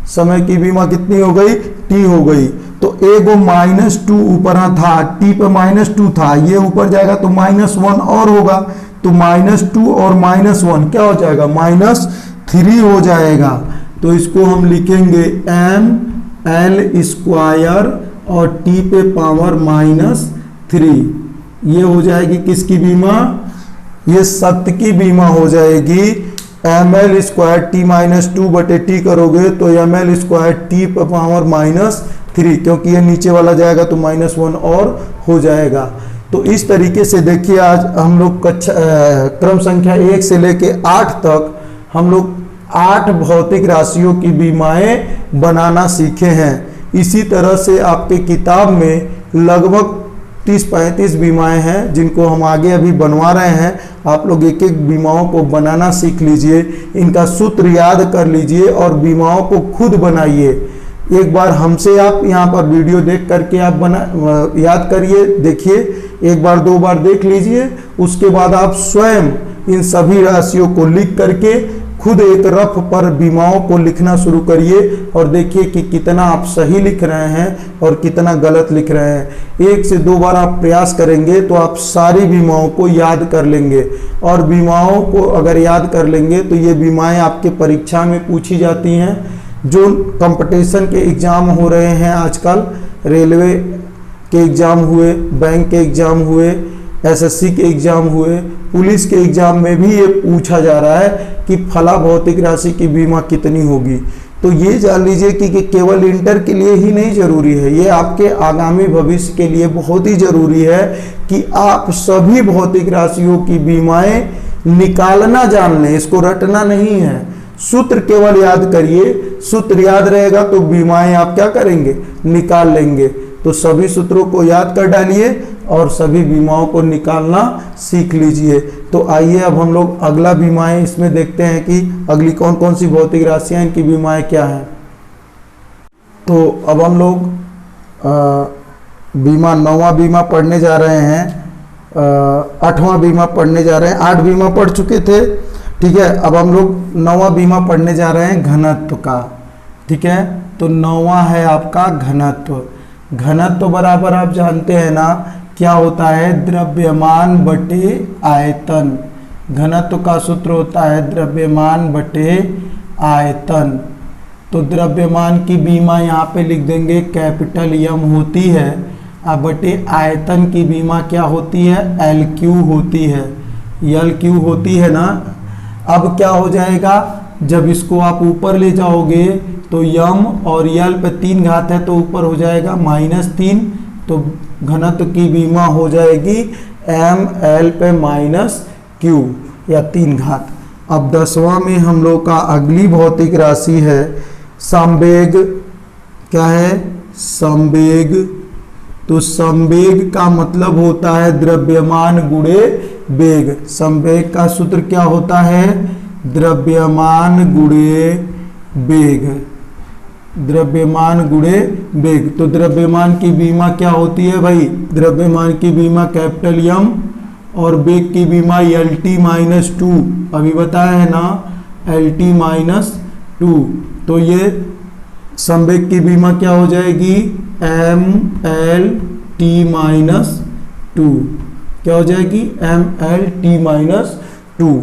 समय की बीमा कितनी हो गई, टी हो गई। तो एगो -2 ऊपर था, टी पे -2 था, ये ऊपर जाएगा तो -1 और होगा, तो -2 और -1 क्या हो जाएगा, -3 हो जाएगा। तो इसको हम लिखेंगे एम एल स्क्वायर और टी पे पावर -3, ये हो जाएगी किसकी बीमा, ये शक्ति की बीमा हो जाएगी। एम एल स्क्वायर टी -2 बटे टी करोगे तो एम एल स्क्वायर टी पे पावर -3, क्योंकि ये नीचे वाला जाएगा तो -1 और हो जाएगा। तो इस तरीके से देखिए आज हम लोग कक्षा क्रम संख्या 1 से लेके 8 तक हम लोग 8 भौतिक राशियों की बीमाएं बनाना सीखे हैं। इसी तरह से आपके किताब में लगभग 30-35 बीमाएं हैं जिनको हम आगे अभी बनवा रहे हैं। आप लोग एक एक बीमाओं को बनाना सीख लीजिए, इनका सूत्र याद कर लीजिए और बीमाओं को खुद बनाइए। एक बार हमसे आप यहाँ पर वीडियो देख करके आप याद करिए, देखिए, एक बार 2 बार देख लीजिए, उसके बाद आप स्वयं इन सभी राशियों को लिख करके खुद एक रफ पर बीमाओं को लिखना शुरू करिए और देखिए कि कितना आप सही लिख रहे हैं और कितना गलत लिख रहे हैं। 1 से 2 बार आप प्रयास करेंगे तो आप सारी बीमाओं को याद कर लेंगे, और बीमाओं को अगर याद कर लेंगे तो ये बीमाएं आपके परीक्षा में पूछी जाती हैं। जो कंपटीशन के एग्ज़ाम हो रहे हैं आजकल, रेलवे के एग्ज़ाम हुए, बैंक के एग्ज़ाम हुए, एसएससी के एग्ज़ाम हुए, पुलिस के एग्ज़ाम में भी ये पूछा जा रहा है कि फला भौतिक राशि की बीमा कितनी होगी। तो ये जान लीजिए कि केवल इंटर के लिए ही नहीं जरूरी है, ये आपके आगामी भविष्य के लिए बहुत ही जरूरी है कि आप सभी भौतिक राशियों की बीमाएं निकालना जान लें। इसको रटना नहीं है, सूत्र केवल याद करिए, सूत्र याद रहेगा तो बीमाएं आप क्या करेंगे, निकाल लेंगे। तो सभी सूत्रों को याद कर डालिए और सभी बीमाओं को निकालना सीख लीजिए। तो आइए अब हम लोग अगला बीमाएं इसमें देखते हैं कि अगली कौन कौन सी भौतिक राशियां, इनकी बीमाएं क्या हैं। तो अब हम लोग बीमा 9वां बीमा पढ़ने जा रहे हैं, 8वां बीमा पढ़ने जा रहे हैं। 8 बीमा पढ़ चुके थे, ठीक है। अब हम लोग 9वां बीमा पढ़ने जा रहे हैं घनत्व का, ठीक है। तो 9वां है आपका घनत्व। घनत्व बराबर आप जानते हैं ना क्या होता है, द्रव्यमान बटे आयतन। घनत्व का सूत्र होता है द्रव्यमान बटे आयतन। तो द्रव्यमान की बीमा यहाँ पे लिख देंगे कैपिटल एम होती है, अब बटे आयतन की बीमा क्या होती है, एल क्यू होती है, एल क्यू होती है ना। अब क्या हो जाएगा, जब इसको आप ऊपर ले जाओगे तो यम और यल पे 3 घात है तो ऊपर हो जाएगा -3, तो घनत्व की बीमा हो जाएगी एम एल पे -q या 3 घात। अब 10वां में हम लोग का अगली भौतिक राशि है संवेग। क्या है, संवेग। तो संवेग का मतलब होता है द्रव्यमान गुणे वेग। संवेग का सूत्र क्या होता है, द्रव्यमान गुणे वेग, द्रव्यमान गुणे वेग। तो द्रव्यमान की बीमा क्या होती है भाई, द्रव्यमान की बीमा कैपिटल एम और वेग की बीमा एल टी -2, अभी बताया है ना। LT minus 2। तो ये संवेग की बीमा क्या हो जाएगी, MLT माइनस 2। क्या हो जाएगी, MLT माइनस 2।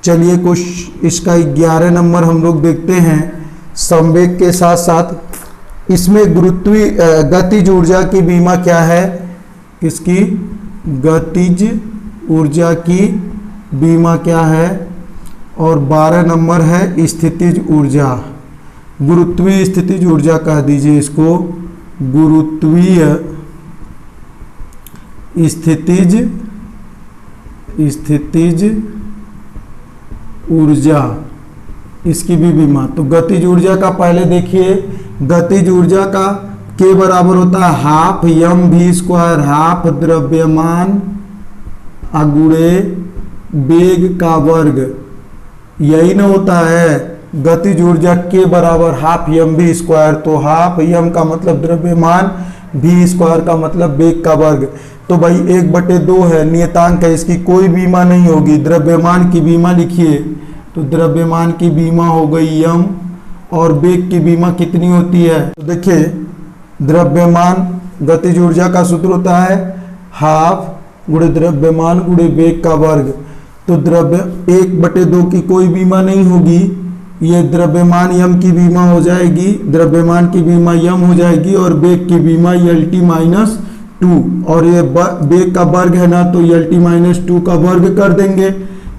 चलिए कुछ इसका 11 नंबर हम लोग देखते हैं। संवेग के साथ साथ इसमें गतिज ऊर्जा की बीमा क्या है, किसकी, गतिज ऊर्जा की बीमा क्या है। और 12 नंबर है स्थितिज ऊर्जा, गुरुत्वीय स्थितिज ऊर्जा कह दीजिए इसको, गुरुत्वीय स्थितिज ऊर्जा, इसकी भी बीमा। तो गतिज ऊर्जा का पहले देखिए, गतिज ऊर्जा का के बराबर होता है हाफ mv², हाफ द्रव्यमान अगुणे वेग का वर्ग, यही ना होता है गतिज ऊर्जा के बराबर हाफ mv²। तो हाफ m का मतलब द्रव्यमान, v² का मतलब वेग का वर्ग। तो भाई 1/2 है, नियतांक है, इसकी कोई बीमा नहीं होगी। द्रव्यमान की बीमा लिखिए, तो द्रव्यमान की बीमा हो गई m, और वेग की बीमा कितनी होती है, तो देखिए द्रव्यमान गतिज ऊर्जा का सूत्र होता है हाफ गुणे द्रव्यमान गुणे वेग का वर्ग। तो 1/2 की कोई बीमा नहीं होगी, ये द्रव्यमान m की बीमा हो जाएगी, द्रव्यमान की बीमा m हो जाएगी, और वेग की बीमा LT माइनस 2, और ये वेग का वर्ग है ना, तो LT माइनस 2 का वर्ग कर देंगे।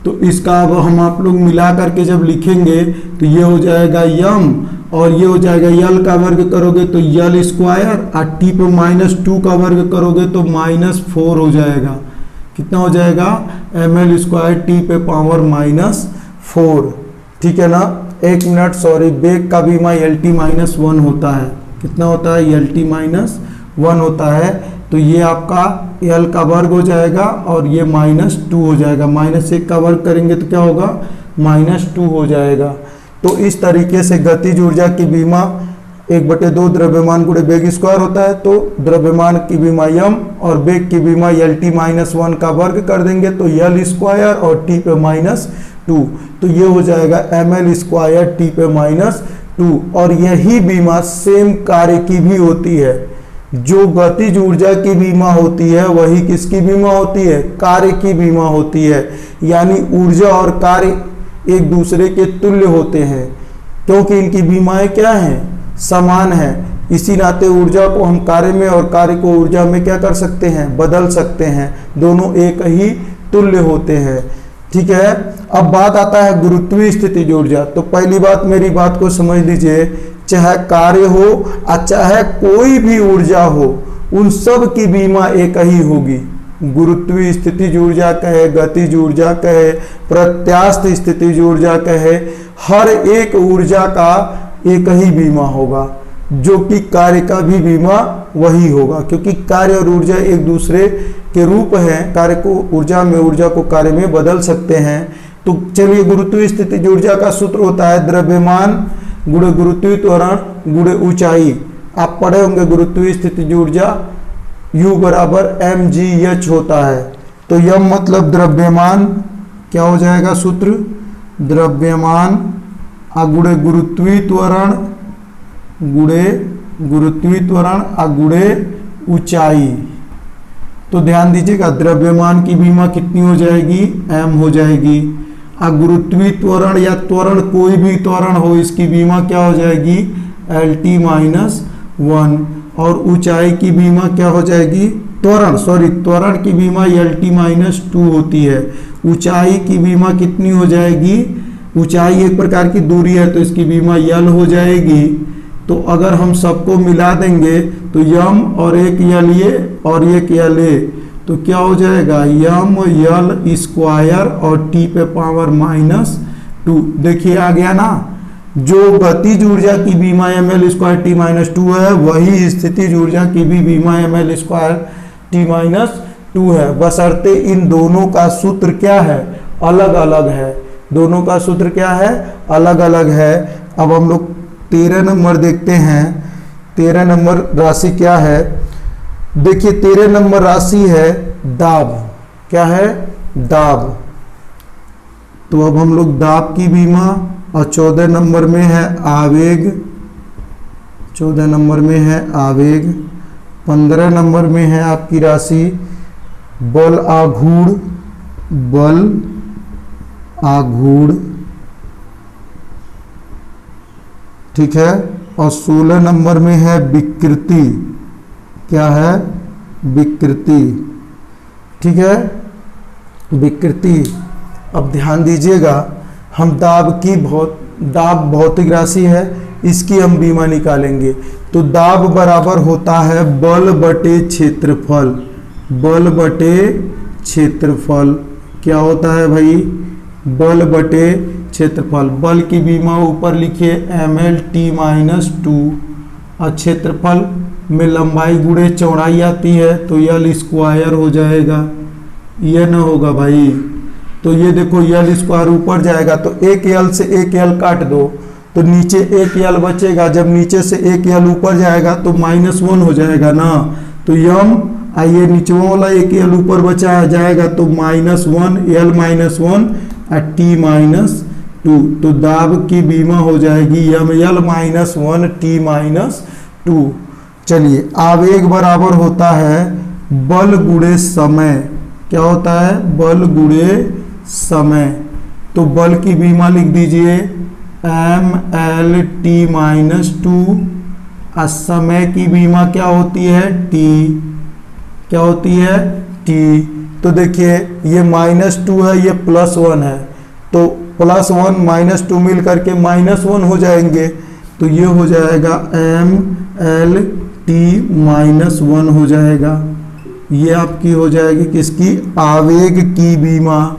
तो इसका अब हम आप लोग मिला करके जब लिखेंगे तो ये हो जाएगा m, और ये हो जाएगा L का वर्ग करोगे तो L², और T पे -2 का वर्ग करोगे तो -4 हो जाएगा। कितना हो जाएगा, ml² T पे पावर -4। ठीक है ना, 1 मिनट, सॉरी, वेग का बीमा LT माइनस 1 होता है। कितना होता है, LT माइनस 1 होता है। तो ये आपका L का वर्ग हो जाएगा, और ये -2 हो जाएगा। -1 का वर्ग करेंगे तो क्या होगा, -2 हो जाएगा। तो इस तरीके से गतिज ऊर्जा की बीमा 1/2 द्रव्यमान गुणे वेग स्क्वायर होता है। तो द्रव्यमान की बीमा m, और वेग की बीमा LT माइनस 1 का वर्ग कर देंगे तो L² और T पे -2। तो ये हो जाएगा ml² T पे -2। और यही बीमा सेम कार्य की भी होती है। जो गतिज ऊर्जा की बीमा होती है वही किसकी बीमा होती है, कार्य की बीमा होती है। यानी ऊर्जा और कार्य एक दूसरे के तुल्य होते हैं, क्योंकि इनकी बीमाएं क्या हैं, समान है। इसी नाते ऊर्जा को हम कार्य में और कार्य को ऊर्जा में क्या कर सकते हैं, बदल सकते हैं। दोनों एक ही तुल्य होते हैं। ठीक है, अब बात आता है गुरुत्वीय स्थितिज ऊर्जा। तो पहली बात, मेरी बात को समझ लीजिए, चाहे कार्य हो और चाहे कोई भी ऊर्जा हो, उन सब की बीमा एक ही होगी। गुरुत्वीय स्थितिज ऊर्जा कहे, गतिज ऊर्जा कहे, प्रत्यास्थ स्थितिज ऊर्जा कहे, हर एक ऊर्जा का एक ही बीमा होगा, जो कि कार्य का भी बीमा वही होगा। क्योंकि कार्य और ऊर्जा एक दूसरे के रूप हैं, कार्य को ऊर्जा में, ऊर्जा को कार्य में बदल सकते हैं। तो चलिए, गुरुत्वीय स्थितिज ऊर्जा का सूत्र होता है द्रव्यमान गुणे गुरुत्वीय त्वरण गुणे ऊंचाई। आप पढ़े होंगे गुरुत्वीय स्थितिज ऊर्जा U बराबर mgh होता है। तो m मतलब द्रव्यमान, क्या हो जाएगा सूत्र, द्रव्यमान गुणे गुरुत्वीय त्वरण गुणे ऊंचाई। तो ध्यान दीजिएगा, द्रव्यमान की बीमा कितनी हो जाएगी, m हो जाएगी। गुरुत्वीय त्वरण या त्वरण, कोई भी त्वरण हो, इसकी बीमा क्या हो जाएगी, LT माइनस 1। और ऊंचाई की बीमा क्या हो जाएगी, त्वरण की बीमा LT माइनस 2 होती है। ऊंचाई की बीमा कितनी हो जाएगी, ऊंचाई एक प्रकार की दूरी है, तो इसकी बीमा L हो जाएगी। तो अगर हम सबको मिला देंगे तो m और एक L ये और एक L ए, तो क्या हो जाएगा, ml² और T पे पावर -2। देखिए आ गया ना, जो गतिज ऊर्जा की बीमा ml² T -2 है, वही स्थितिज ऊर्जा की भी बीमा ml² T -2 है। बशर्ते इन दोनों का सूत्र क्या है, अलग अलग है। दोनों का सूत्र क्या है, अलग अलग है। अब हम लोग 13 नंबर देखते हैं। 13 नंबर राशि क्या है, देखिए 13 नंबर राशि है दाब। क्या है, दाब। तो अब हम लोग दाब की बीमा और 14 नंबर में है आवेग, 14 नंबर में है आवेग। 15 नंबर में है आपकी राशि बल आघूर्ण, बल आघूर्ण, ठीक है। और 16 नंबर में है विकृति, क्या है, विकृति, ठीक है, विकृति। अब ध्यान दीजिएगा, हम दाब भौतिक राशि है, इसकी हम बीमा निकालेंगे। तो दाब बराबर होता है बल बटे क्षेत्रफल, बल बटे क्षेत्रफल। क्या होता है भाई, बल बटे क्षेत्रफल। बल की बीमा ऊपर लिखिए ml/t-2 और क्षेत्रफल में लंबाई गुणे चौड़ाई आती है तो यल स्क्वायर हो जाएगा, ये ना होगा भाई। तो ये देखो यल स्क्वायर ऊपर जाएगा तो एक यल से एक यल काट दो तो नीचे एक यल बचेगा, जब नीचे से एक यल ऊपर जाएगा तो -1 हो जाएगा ना। तो यम आइए नीचे वाला एक यल ऊपर बचा जाएगा तो -1 यल -1 और t-2। तो दाब की बीमा हो जाएगी ml -1 t-2। चलिए, आवेग बराबर होता है बल गुणे समय। क्या होता है, बल गुणे समय। तो बल की बीमा लिख दीजिए ml/t-2 और समय की बीमा क्या होती है, t, क्या होती है, t। तो देखिए ये -2 है, ये +1 है, तो +1 -2 मिल करके -1 हो जाएंगे। तो ये हो जाएगा ml/t-1 हो जाएगा। ये आपकी हो जाएगी किसकी, आवेग की बीमा।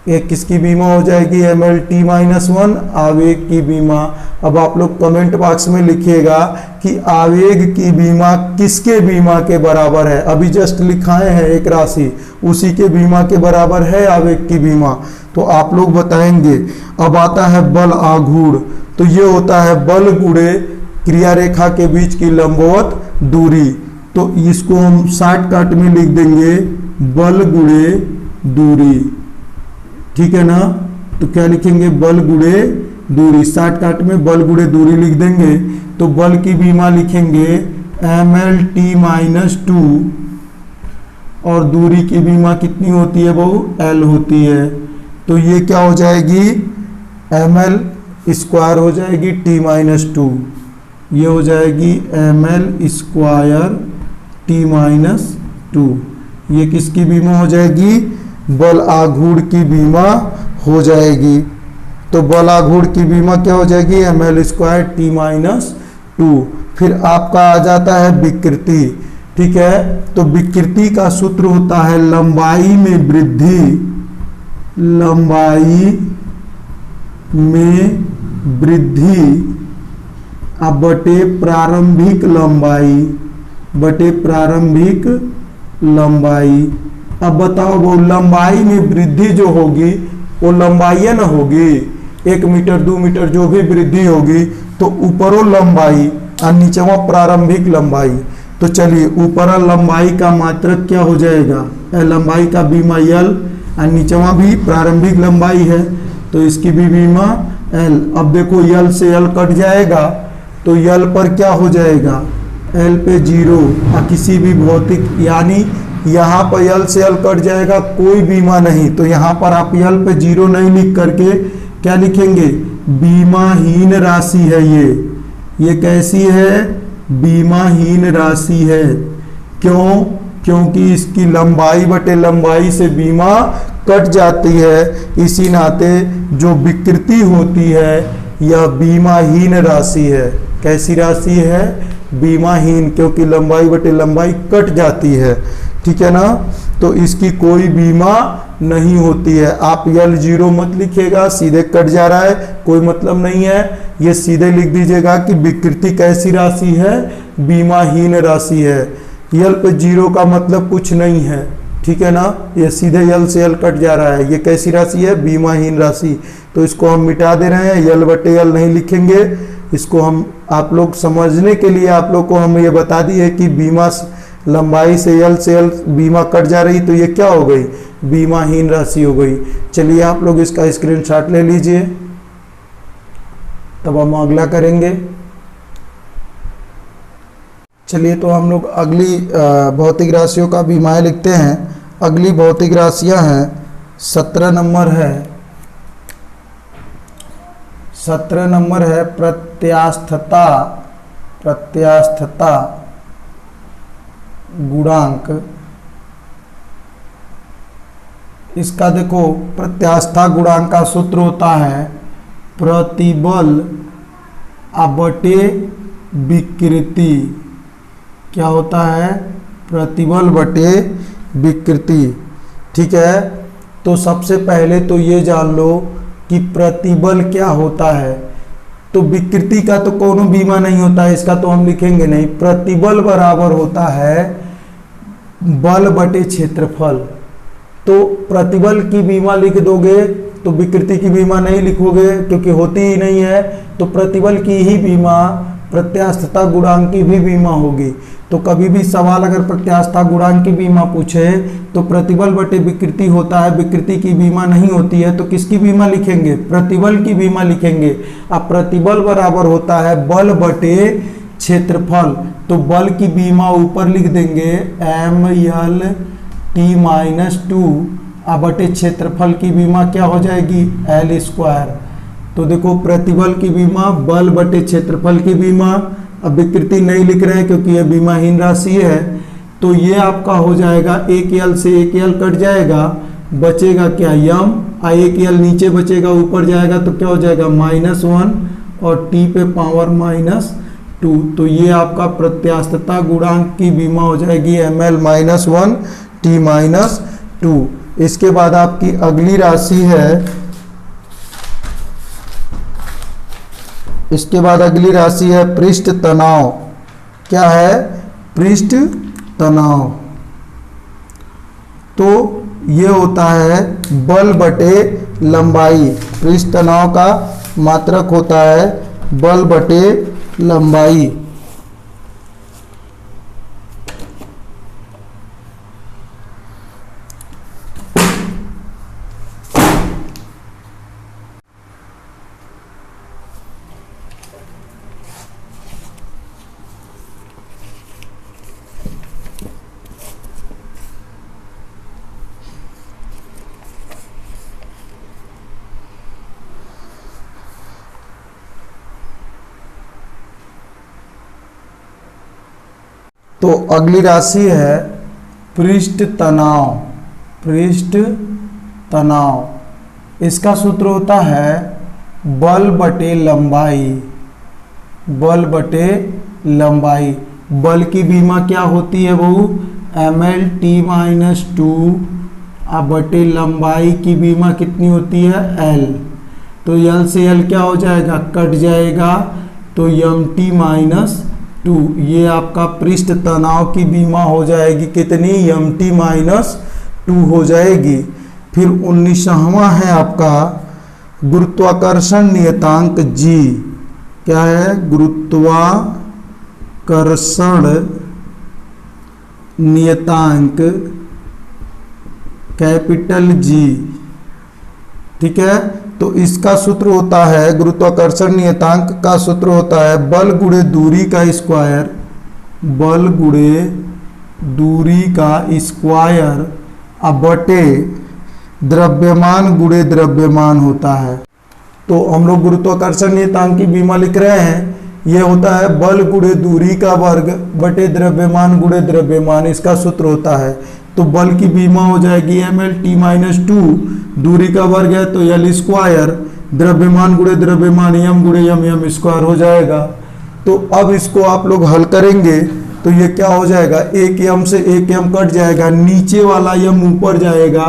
एक किसकी बीमा हो जाएगी, ml/t-1 आवेग की बीमा। अब आप लोग कमेंट बॉक्स में लिखिएगा कि आवेग की बीमा किसके बीमा के बराबर है। अभी जस्ट लिखाए हैं एक राशि, उसी के बीमा के बराबर है आवेग की बीमा, तो आप लोग बताएंगे। अब आता है बल आघूर्ण। तो ये होता है बल गुणे क्रिया रेखा के बीच की लंबवत दूरी। तो इसको हम शॉर्टकट में लिख देंगे बल गुणे दूरी, ठीक है ना। तो क्या लिखेंगे, बल गुणे दूरी। शॉर्टकट में बल गुणे दूरी लिख देंगे। तो बल की बीमा लिखेंगे ml/t-2 और दूरी की बीमा कितनी होती है बहू, l होती है। तो ये क्या हो जाएगी, ml स्क्वायर हो जाएगी t-2, ये हो जाएगी ml स्क्वायर t-2। ये किसकी बीमा हो जाएगी, बल आघूर्ण की बीमा हो जाएगी। तो बल आघूर्ण की बीमा क्या हो जाएगी, ml स्क्वायर t-2। फिर आपका आ जाता है विकृति, ठीक है। तो विकृति का सूत्र होता है लंबाई में वृद्धि, लंबाई में वृद्धि बटे प्रारंभिक लंबाई, बटे प्रारंभिक लंबाई। अब बताओ वो लंबाई में वृद्धि जो होगी वो लंबाई ना होगी, 1 मीटर 2 मीटर जो भी वृद्धि होगी तो ऊपरों लंबाई और नीचवा प्रारंभिक लंबाई। तो चलिए ऊपर लंबाई का मात्रक क्या हो जाएगा, लंबाई का बीमा यल और नीचवा भी प्रारंभिक लंबाई है तो इसकी भी बीमा एल। अब देखो यल से यल कट जाएगा तो यल पर क्या हो जाएगा, एल पे 0। किसी भी भौतिक यानी यहाँ पर यल से यल कट जाएगा, कोई बीमा नहीं। तो यहाँ पर आप यल पे 0 नहीं लिख करके क्या लिखेंगे, बीमाहीन राशि है। ये कैसी है, बीमाहीन राशि है। क्यों, क्योंकि इसकी लंबाई बटे लंबाई से बीमा कट जाती है, इसी नाते जो विकृति होती है यह बीमाहीन राशि है। कैसी राशि है, बीमाहीन, क्योंकि लंबाई बटे लंबाई कट जाती है, ठीक है ना। तो इसकी कोई बीमा नहीं होती है। आप यल 0 मत लिखिएगा, सीधे कट जा रहा है, कोई मतलब नहीं है। ये सीधे लिख दीजिएगा कि विकृति कैसी राशि है, बीमाहीन राशि है। यल पे 0 का मतलब कुछ नहीं है, ठीक है ना। ये सीधे यल से यल कट जा रहा है। ये कैसी राशि है, बीमाहीन राशि। तो इसको हम मिटा दे रहे हैं, यल बटे यल नहीं लिखेंगे। इसको हम आप लोग समझने के लिए आप लोग को हम ये बता दिए कि बीमा लंबाई से यल बीमा कट जा रही तो ये क्या हो गई, बीमाहीन राशि हो गई। चलिए आप लोग इसका स्क्रीनशॉट ले लीजिए। तब हम अगला करेंगे। चलिए तो हम लोग अगली भौतिक राशियों का बीमाएँ लिखते हैं। अगली भौतिक राशियां हैं 17 नंबर है, 17 नंबर है प्रत्यास्थता, प्रत्यास्थता गुणांक। इसका देखो प्रत्यास्था गुणांक का सूत्र होता है प्रतिबल बटे विकृति। क्या होता है? प्रतिबल बटे विकृति। ठीक है, तो सबसे पहले तो ये जान लो कि प्रतिबल क्या होता है। तो विकृति का तो कोनो बीमा नहीं होता है, इसका तो हम लिखेंगे नहीं। प्रतिबल बराबर होता है बल बटे क्षेत्रफल। तो प्रतिबल की बीमा लिख दोगे तो विकृति की बीमा नहीं लिखोगे क्योंकि होती ही नहीं है। तो प्रतिबल की ही बीमा प्रत्यास्थता गुणांक की भी बीमा होगी। तो कभी भी सवाल अगर प्रत्यास्थता गुणांक की बीमा पूछे तो प्रतिबल बटे विकृति होता है, विकृति की बीमा नहीं होती है। तो किसकी बीमा लिखेंगे? प्रतिबल की बीमा लिखेंगे। अब प्रतिबल बराबर होता है बल बटे क्षेत्रफल। तो बल की बीमा ऊपर लिख देंगे ML_T-2 बटे क्षेत्रफल की बीमा क्या हो जाएगी? L²। तो देखो प्रतिबल की बीमा बल बटे क्षेत्रफल की बीमा। अब विकृति नहीं लिख रहे हैं क्योंकि यह बीमाहीन राशि है। तो ये आपका हो जाएगा एक L से एक L कट जाएगा, बचेगा क्या? यम। एक L नीचे बचेगा, ऊपर जाएगा तो क्या हो जाएगा? -1 और T पे पावर -2। तो ये आपका प्रत्यास्थता गुणांक की बीमा हो जाएगी ML-1 T-2। इसके बाद आपकी अगली राशि है, इसके बाद अगली राशि है पृष्ठ तनाव। क्या है? पृष्ठ तनाव। तो ये होता है बल बटे लंबाई। पृष्ठ तनाव का मात्रक होता है बल बटे लंबाई। तो अगली राशि है पृष्ठ तनाव। पृष्ठ तनाव, इसका सूत्र होता है बल बटे लंबाई। बल बटे लंबाई। बल की बीमा क्या होती है वो? ML_T-2 बटे लंबाई की बीमा कितनी होती है? L। तो L से L क्या हो जाएगा? कट जाएगा। तो MT-2 ये आपका पृष्ठ तनाव की बीमा हो जाएगी। कितनी? MT-2 हो जाएगी। फिर 19वां है आपका गुरुत्वाकर्षण नियतांक G। क्या है? गुरुत्वाकर्षण नियतांक कैपिटल G। ठीक है, तो इसका सूत्र होता है, गुरुत्वाकर्षण नियतांक का सूत्र होता है बल गुणे दूरी का स्क्वायर। बल गुणे दूरी का स्क्वायर बटे द्रव्यमान गुणे द्रव्यमान होता है। तो हम लोग गुरुत्वाकर्षण नियतांक की बीमा लिख रहे हैं। ये होता है बल गुणे दूरी का वर्ग बटे द्रव्यमान गुणे द्रव्यमान। इसका सूत्र होता है। तो बल की बीमा हो जाएगी ML_T-2, दूरी का वर्ग है तो L², द्रव्यमान गुणे द्रव्यमान यम गुणे यम, यम स्क्वायर हो जाएगा। तो अब इसको आप लोग हल करेंगे तो ये क्या हो जाएगा? एक यम से एक यम कट जाएगा, नीचे वाला यम ऊपर जाएगा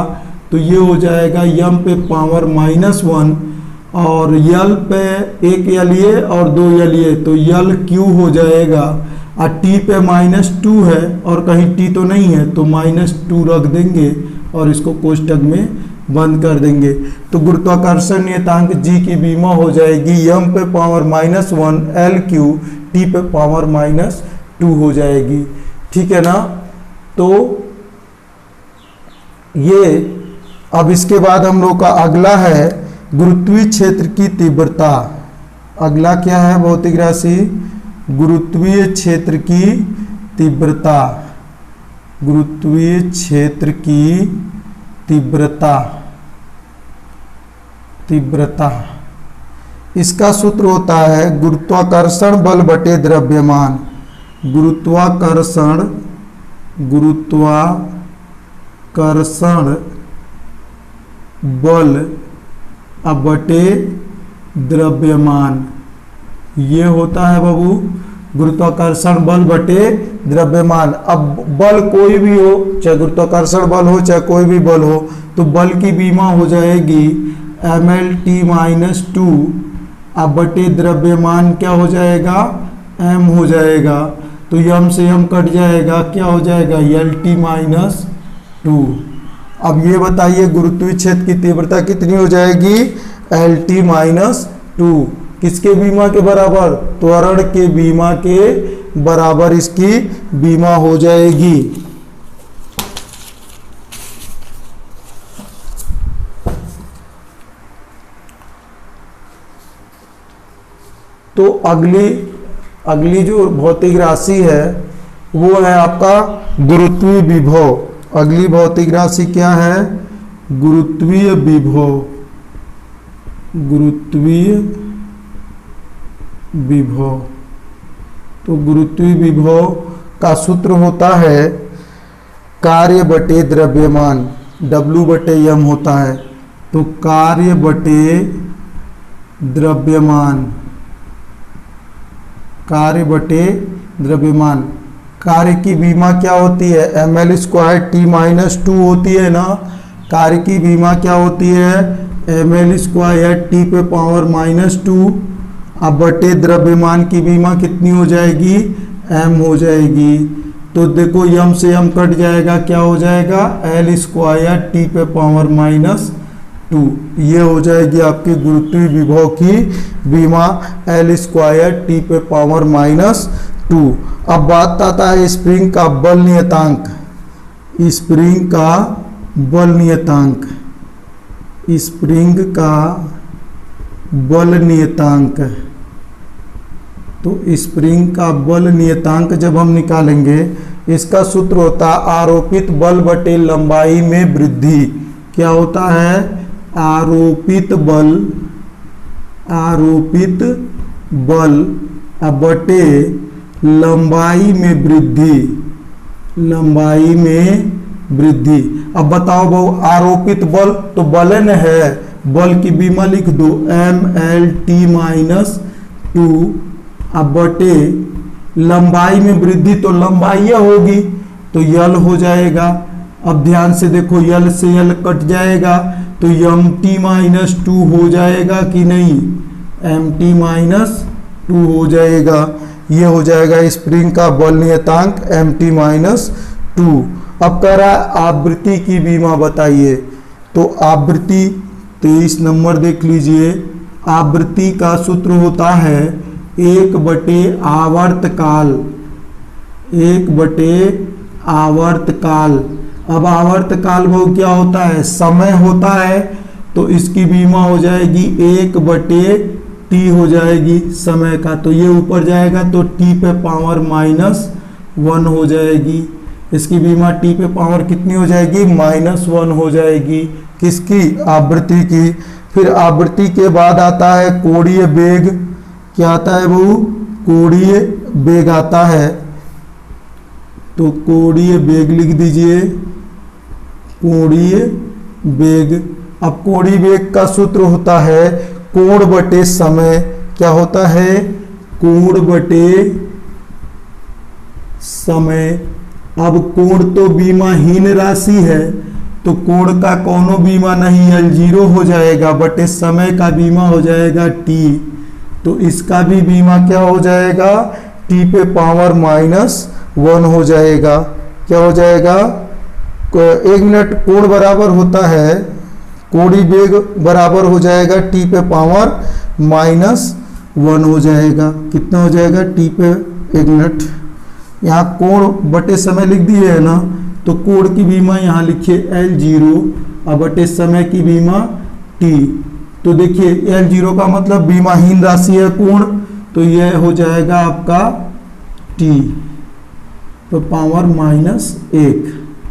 तो ये हो जाएगा यम पे पावर -1 और यल पे एक यल ये और 2 यल ये, तो यल क्यू हो जाएगा। और टी पे -2 है और कहीं टी तो नहीं है तो -2 रख देंगे और इसको कोष्टक में बंद कर देंगे। तो गुरुत्वाकर्षण नियतांक जी की बीमा हो जाएगी m पे पावर -1 L³ टी पे पावर -2 हो जाएगी। ठीक है ना? तो ये अब इसके बाद हम लोग का अगला है गुरुत्वीय क्षेत्र की तीव्रता। अगला क्या है भौतिक राशि? गुरुत्वीय क्षेत्र की तीव्रता। गुरुत्वीय क्षेत्र की तीव्रता। तीव्रता इसका सूत्र होता है गुरुत्वाकर्षण बल बटे द्रव्यमान। गुरुत्वाकर्षण बल बटे द्रव्यमान, ये होता है बाबू गुरुत्वाकर्षण बल बटे द्रव्यमान। अब बल कोई भी हो, चाहे गुरुत्वाकर्षण बल हो चाहे कोई भी बल हो, तो बल की बीमा हो जाएगी mlt-2 अब बटे द्रव्यमान क्या हो जाएगा? m हो जाएगा। तो m से m कट जाएगा, क्या हो जाएगा? lt-2। अब ये बताइए गुरुत्वीय क्षेत्र की तीव्रता कितनी हो जाएगी? lt-2 किसके बीमा के बराबर? त्वरण के बीमा के बराबर इसकी बीमा हो जाएगी। तो अगली जो भौतिक राशि है वो है आपका गुरुत्वीय विभव। अगली भौतिक राशि क्या है? गुरुत्वीय विभव। गुरुत्वीय विभव। तो गुरुत्वीय विभव का सूत्र होता है कार्य बटे द्रव्यमान, W बटे m होता है। तो कार्य बटे द्रव्यमान, कार्य बटे द्रव्यमान। कार्य की बीमा क्या होती है? ml²t-2 होती है ना। कार्य की बीमा क्या होती है? ml²t⁻²। अब बटे द्रव्यमान की बीमा कितनी हो जाएगी? m हो जाएगी। तो देखो m से m कट जाएगा, क्या हो जाएगा? l²t⁻²। ये हो जाएगी आपकी गुरुत्वीय विभव की बीमा l²t⁻²। अब बात आता है स्प्रिंग का बल नियतांक। स्प्रिंग का बल नियतांक। स्प्रिंग का बल नियतांक। तो स्प्रिंग का बल नियतांक जब हम निकालेंगे, इसका सूत्र होता है आरोपित बल बटे लंबाई में वृद्धि। क्या होता है? आरोपित बल बटे लंबाई में वृद्धि। लंबाई में वृद्धि। अब बताओ भाऊ, आरोपित बल तो बलन है, बल की बीमा लिख दो mlt-2 अब बटे लंबाई में वृद्धि, तो लंबाई होगी तो यल हो जाएगा। अब ध्यान से देखो, यल से यल कट जाएगा तो mt-2 हो जाएगा कि नहीं? mt-2 हो जाएगा। ये हो जाएगा स्प्रिंग का बल नियतांक mt-2। अब कह रहा है आवृत्ति की बीमा बताइए। तो आवृत्ति 23 नंबर देख लीजिए। आवृत्ति का सूत्र होता है 1/आवर्तकाल। 1/आवर्तकाल। अब आवर्तकाल वो क्या होता है? समय होता है। तो इसकी बीमा हो जाएगी 1/t हो जाएगी समय का। तो ये ऊपर जाएगा तो t⁻⁻1 हो जाएगी। इसकी बीमा t पे पावर कितनी हो जाएगी? -1 हो जाएगी। किसकी? आवृत्ति की। फिर आवृत्ति के बाद आता है कोणीय वेग। क्या आता है वो? कोणीय वेग आता है। तो कोणीय वेग लिख दीजिए, कोणीय वेग। अब कोणीय वेग का सूत्र होता है कोण बटे समय। क्या होता है? कोण बटे समय। अब कोण तो बीमाहीन राशि है, तो कोण का कोनो बीमा नहीं, L0 हो जाएगा बटे समय का बीमा हो जाएगा t। तो इसका भी बीमा क्या हो जाएगा? t⁻⁻1 हो जाएगा। क्या हो जाएगा? 1 मिनट कोण बराबर होता है, कोणीय वेग बराबर हो जाएगा t⁻⁻1 हो जाएगा। कितना हो जाएगा? t पे 1 मिनट। यहाँ कोण बटे समय लिख दिए है ना, तो कोण की बीमा यहाँ लिखिए L0 और बटे समय की बीमा t। तो देखिए L0 का मतलब बीमाहीन राशि है कोण, तो यह हो जाएगा आपका T पे पावर -1।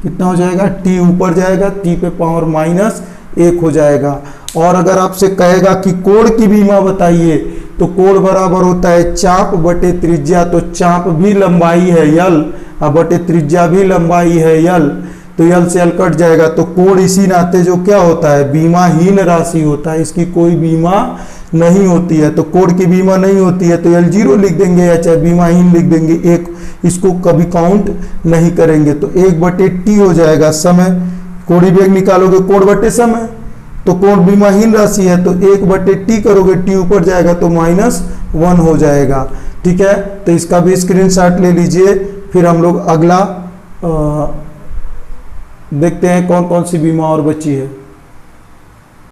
कितना हो जाएगा? T ऊपर जाएगा, T पे पावर -1 हो जाएगा। और अगर आपसे कहेगा कि कोण की बीमा बताइए, तो कोण बराबर होता है चाप बटे त्रिज्या, तो चाप भी लंबाई है L और बटे त्रिज्या भी लंबाई है L, तो L से L कट जाएगा। तो कोण इसी नाते जो क्या होता है, बीमाहीन राशि होता है, इसकी कोई बीमा नहीं होती है। तो कोण की बीमा नहीं होती है तो L0 लिख देंगे या चाहे बीमाहीन लिख देंगे, एक इसको कभी काउंट नहीं करेंगे। तो 1/T हो जाएगा समय, कोणीय वेग निकालोगे कोण बटे समय, तो कोण बीमाहीन राशि है तो 1/T करोगे, T ऊपर जाएगा तो -1 हो जाएगा। ठीक है, तो इसका भी स्क्रीनशॉट ले लीजिए। फिर हम लोग अगला देखते हैं कौन कौन सी बीमा और बची है।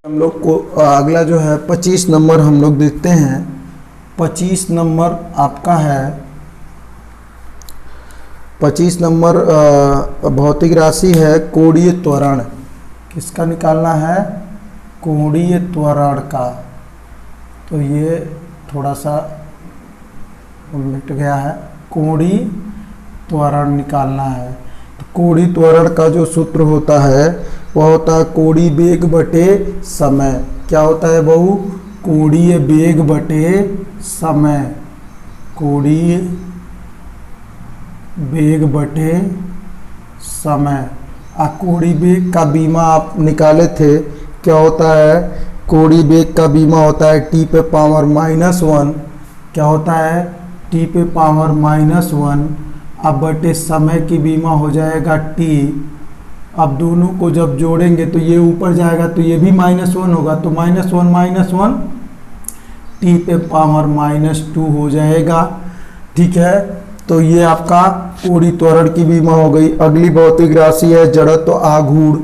हम लोग को अगला जो है 25 नंबर हम लोग देखते हैं। 25 नंबर आपका है, 25 नंबर भौतिक राशि है कोणीय त्वरण। किसका निकालना है? कोणीय त्वरण का। तो ये थोड़ा सा उलट गया है, कोणीय त्वरण निकालना है। तो कोणीय त्वरण का जो सूत्र होता है वह होता है कोणीय वेग बटे समय। क्या होता है बहू? कोणीय वेग बटे समय, कोणीय वेग बटे समय। कोणीय वेग का बीमा आप निकाले थे, क्या होता है? कोणीय वेग का बीमा होता है T पे पावर -1। क्या होता है? T पे पावर -1। अब बटे समय की बीमा हो जाएगा T। अब दोनों को जब जोड़ेंगे तो ये ऊपर जाएगा तो ये भी -1 होगा, तो -1 T पे पावर -2 हो जाएगा। ठीक है, तो ये आपका कोणीय त्वरण की बीमा हो गई। अगली भौतिक राशि है जड़त्व आघूर्ण।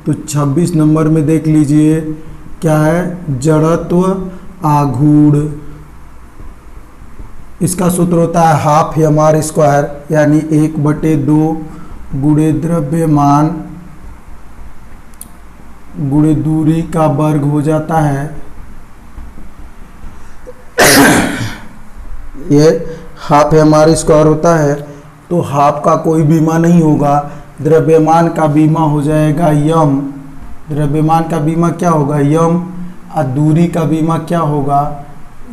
तो 26 नंबर में देख लीजिए क्या है? जड़त्व आघूर्ण। इसका सूत्र होता है हाफ mr², यानी 1/2 गुणे द्रव्यमान गुणे दूरी का वर्ग हो जाता है। ये हाफ mr² होता है, तो हाफ का कोई बीमा नहीं होगा। द्रव्यमान का बीमा हो जाएगा यम। द्रव्यमान का बीमा क्या होगा? यम। और दूरी का बीमा क्या होगा?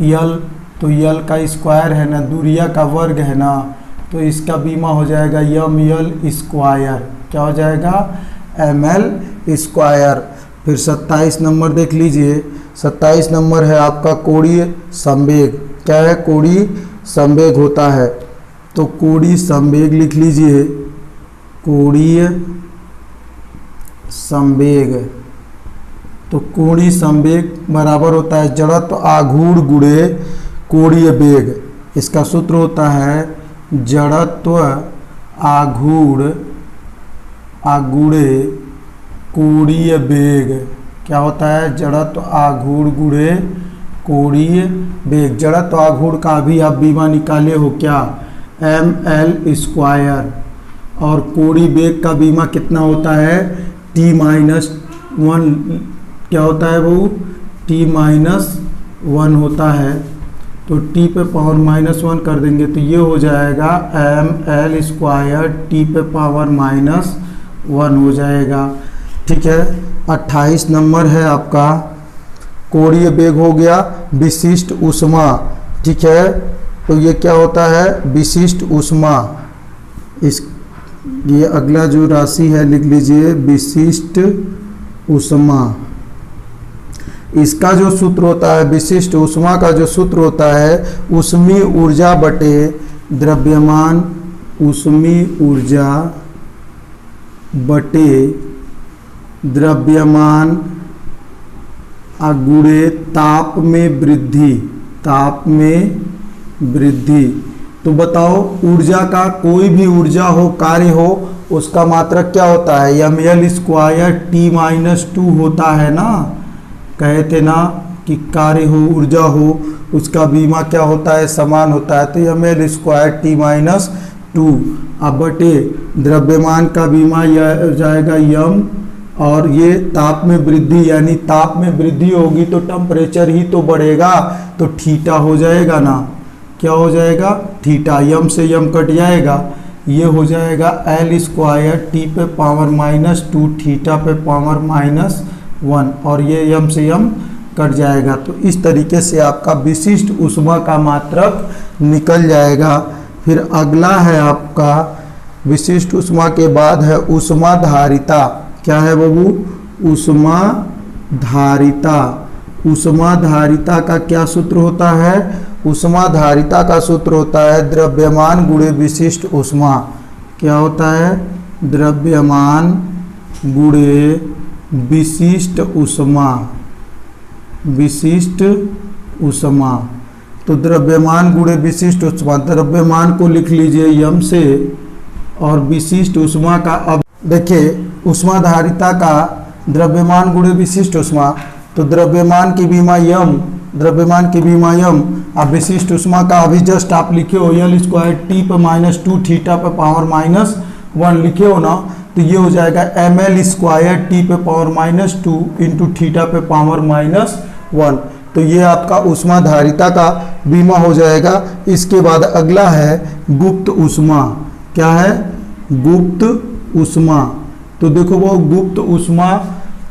यल। तो यल का स्क्वायर है ना, दूरिया का वर्ग है ना, तो इसका बीमा हो जाएगा यम यल स्क्वायर। क्या हो जाएगा? ml²। फिर 27 नंबर देख लीजिए। 27 नंबर है आपका कोणीय संवेग। क्या है? कोणीय संवेग होता है, तो कोणीय संवेग लिख लीजिए। कोणीय संवेग, तो कोणीय संवेग बराबर होता है जड़त्व आघूर्ण गुणे कोणीय वेग। इसका सूत्र होता है जड़त्व आघूर्ण गुणे कोणीय वेग। क्या होता है? जड़त्व आघूर्ण गुणे कोणीय वेग। जड़त्व आघूर्ण का भी आप बीमा निकाले हो क्या? ml²। और कोणीय वेग का बीमा कितना होता है? T-1। क्या होता है वो? T-1 होता है, तो T पे पावर -1 कर देंगे तो ये हो जाएगा ml² T पे पावर -1 हो जाएगा। ठीक है, 28 नंबर है आपका कोणीय वेग हो गया विशिष्ट ऊष्मा। ठीक है, तो ये क्या होता है? विशिष्ट ऊष्मा। ये अगला जो राशि है लिख लीजिए विशिष्ट ऊष्मा। इसका जो सूत्र होता है, विशिष्ट ऊष्मा का जो सूत्र होता है, ऊष्मीय ऊर्जा बटे द्रव्यमान, ऊष्मीय ऊर्जा बटे द्रव्यमान गुणे ताप में वृद्धि। ताप में वृद्धि। तो बताओ, ऊर्जा का कोई भी ऊर्जा हो, कार्य हो, उसका मात्रक क्या होता है? ml² T-2 होता है ना। कहे थे ना कि कार्य हो, ऊर्जा हो, उसका बीमा क्या होता है? समान होता है, तो ml² T-2। अब बटे द्रव्यमान का बीमा यह हो जाएगा यम और ये ताप में वृद्धि, यानी ताप में वृद्धि होगी तो टेम्परेचर ही तो बढ़ेगा, तो थीटा हो जाएगा ना, क्या हो जाएगा, थीटा, यम से यम कट जाएगा, ये हो जाएगा एल स्क्वायर टी पे पावर -2 थीटा पे पावर -1, और ये यम से यम कट जाएगा। तो इस तरीके से आपका विशिष्ट ऊष्मा का मात्रक निकल जाएगा। फिर अगला है आपका विशिष्ट ऊष्मा के बाद है ऊष्मा धारिता। क्या है बाबू, ऊष्मा धारिता। ऊष्मा धारिता का क्या सूत्र होता है, ऊष्मा धारिता का सूत्र होता है द्रव्यमान गुणे विशिष्ट ऊष्मा। क्या होता है, द्रव्यमान गुणे विशिष्ट ऊष्मा, विशिष्ट ऊष्मा। तो द्रव्यमान गुणे विशिष्ट ऊष्मा, द्रव्यमान को लिख लीजिए यम से, और विशिष्ट ऊष्मा का, अब देखिए ऊष्मा धारिता का द्रव्यमान गुणे विशिष्ट ऊष्मा, तो द्रव्यमान की बीमा यम, द्रव्यमान की बीमा यम, अब विशिष्ट ऊष्मा का अभी जस्ट आप लिखे हो एल स्क्वायर टी पे -2 थीटा पे पावर -1 लिखे हो ना, तो ये हो जाएगा एम एल स्क्वायर टी पे पावर -2 इंटू थीटा पे पावर -1। तो ये आपका ऊष्मा धारिता का बीमा हो जाएगा। इसके बाद अगला है गुप्त ऊष्मा। क्या है, गुप्त ऊष्मा। तो देखो वो गुप्त ऊष्मा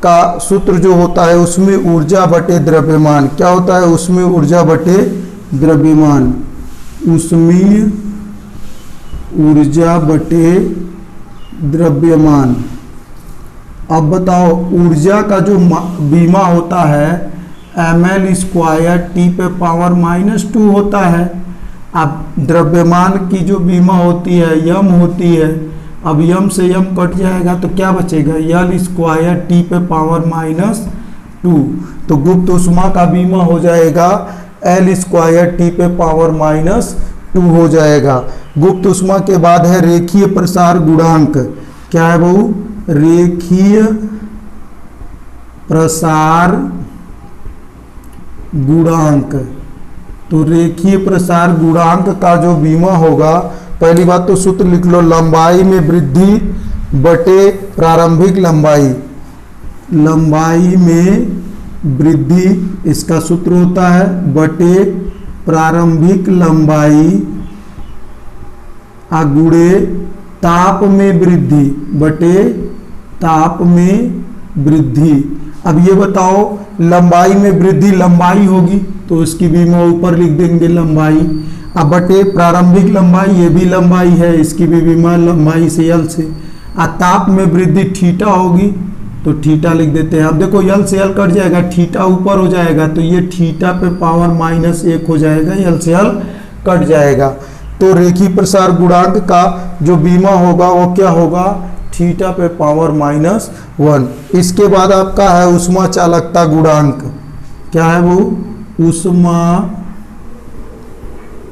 का सूत्र जो होता है उसमें ऊर्जा बटे द्रव्यमान, क्या होता है, उसमें ऊर्जा बटे द्रव्यमान, उसमें ऊर्जा बटे द्रव्यमान। अब बताओ ऊर्जा का जो बीमा होता है एम एल स्क्वायर टी पे पावर -2 होता है। अब द्रव्यमान की जो बीमा होती है यम होती है, अब यम से यम कट जाएगा तो क्या बचेगा, एल स्क्वायर टी पे पावर -2। तो गुप्त ऊष्मा का बीमा हो जाएगा एल स्क्वायर टी पे पावर -2 हो जाएगा। गुप्त ऊष्मा के बाद है रेखीय प्रसार गुणांक। क्या है बहू, रेखीय प्रसार गुणांक। तो रेखीय प्रसार गुणांक का जो बीमा होगा, पहली बात तो सूत्र लिख लो, लंबाई में वृद्धि बटे प्रारंभिक लंबाई, लंबाई में वृद्धि इसका सूत्र होता है बटे प्रारंभिक लंबाई गुणे ताप में वृद्धि बटे ताप में वृद्धि। अब ये बताओ लंबाई में वृद्धि, लंबाई होगी तो इसकी बीमा ऊपर लिख देंगे लंबाई, अब बटे प्रारंभिक लंबाई, ये भी लंबाई है, इसकी भी बीमा लंबाई से एल से। ताप में वृद्धि थीटा होगी तो थीटा लिख देते हैं। अब देखो एल से एल कट जाएगा, थीटा ऊपर हो जाएगा तो ये थीटा पे पावर -1 हो जाएगा, एल से एल कट जाएगा। तो रेखीय प्रसार गुणांक का जो बीमा होगा वो क्या होगा, थीटा पे पावर -1। इसके बाद आपका है ऊष्मा चालकता गुणांक। क्या है वो, ऊष्मा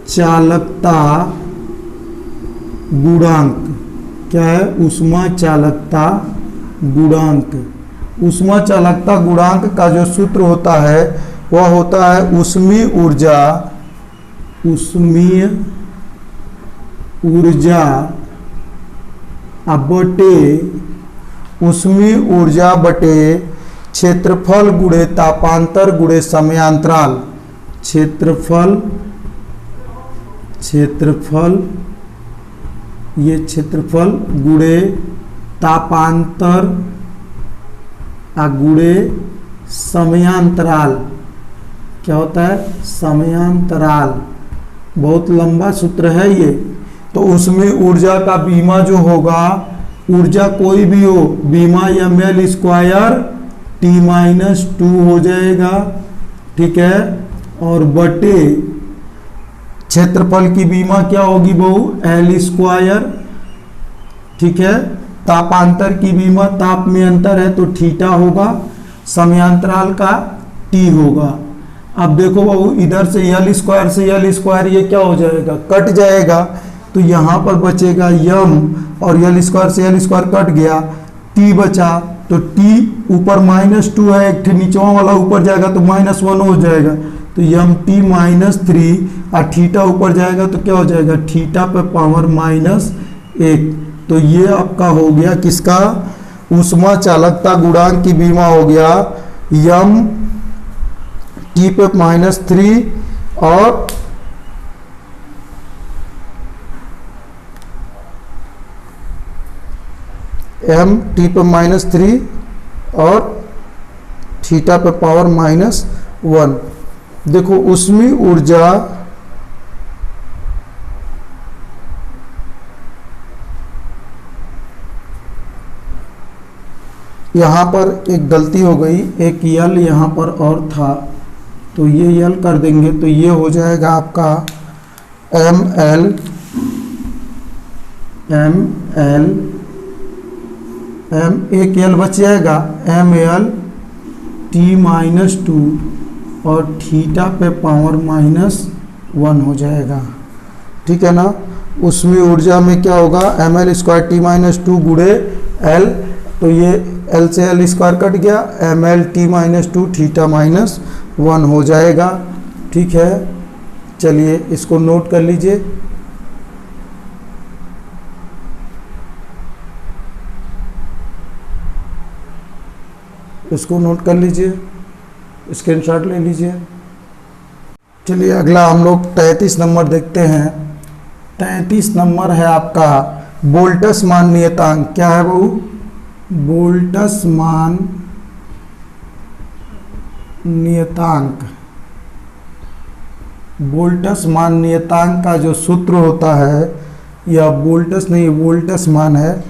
चालकता गुणांक। क्या है, ऊष्मा चालकता गुणांक। ऊष्मा चालकता गुणांक का जो सूत्र होता है वह होता है ऊष्मीय ऊर्जा, ऊष्मीय ऊर्जा बटे ऊष्मीय ऊर्जा बटे क्षेत्रफल गुणे तापांतर गुणे समयांतराल। क्षेत्रफल, क्षेत्रफल, ये क्षेत्रफल गुणे तापांतर गुणे समयांतराल। क्या होता है, समयांतराल। बहुत लंबा सूत्र है ये। तो उसमें ऊर्जा का बीमा जो होगा, ऊर्जा कोई भी हो, बीमा एम एल स्क्वायर T-2 हो जाएगा, ठीक है, और बटे क्षेत्रफल की बीमा क्या होगी बहू, एल स्क्वायर, ठीक है। तापांतर की बीमा, ताप में अंतर है तो थीटा होगा, समयांतराल का T होगा। अब देखो बहू इधर से एल स्क्वायर से एल स्क्वायर ये क्या हो जाएगा, कट जाएगा, तो यहाँ पर बचेगा यम, और एल स्क्वायर से एल स्क्वायर कट गया, टी बचा, तो टी ऊपर -2 है, एक नीचवा वाला ऊपर जाएगा तो -1 हो जाएगा, तो यम टी -3 और थीटा ऊपर जाएगा तो क्या हो जाएगा, थीटा पे पावर -1। तो ये आपका हो गया किसका, ऊष्मा चालकता गुणांक की बीमा हो गया यम टी पे -3 और एम टी पे -3 और थीटा पे पावर -1। देखो ऊष्मीय ऊर्जा यहाँ पर एक गलती हो गई, एक यल यहाँ पर और था, तो ये यल कर देंगे तो ये हो जाएगा आपका एम एक यल बच जाएगा ml t-2 और थीटा पे पावर -1 हो जाएगा। ठीक है ना। उसमें ऊर्जा में क्या होगा ml² t-2 गुणे l, तो ये l से l स्क्वायर कट गया, ml t-2 थीटा -1 हो जाएगा। ठीक है, चलिए इसको नोट कर लीजिए। इसको नोट कर लीजिए, स्क्रीनशॉट ले लीजिए। चलिए अगला हम लोग 33 नंबर देखते हैं। 33 नंबर है आपका बोल्ट्जमान नियतांक। क्या है वो? बोल्ट्जमान नियतांक। बोल्ट्जमान नियतांक का जो सूत्र होता है, या बोल्ट्जमान है,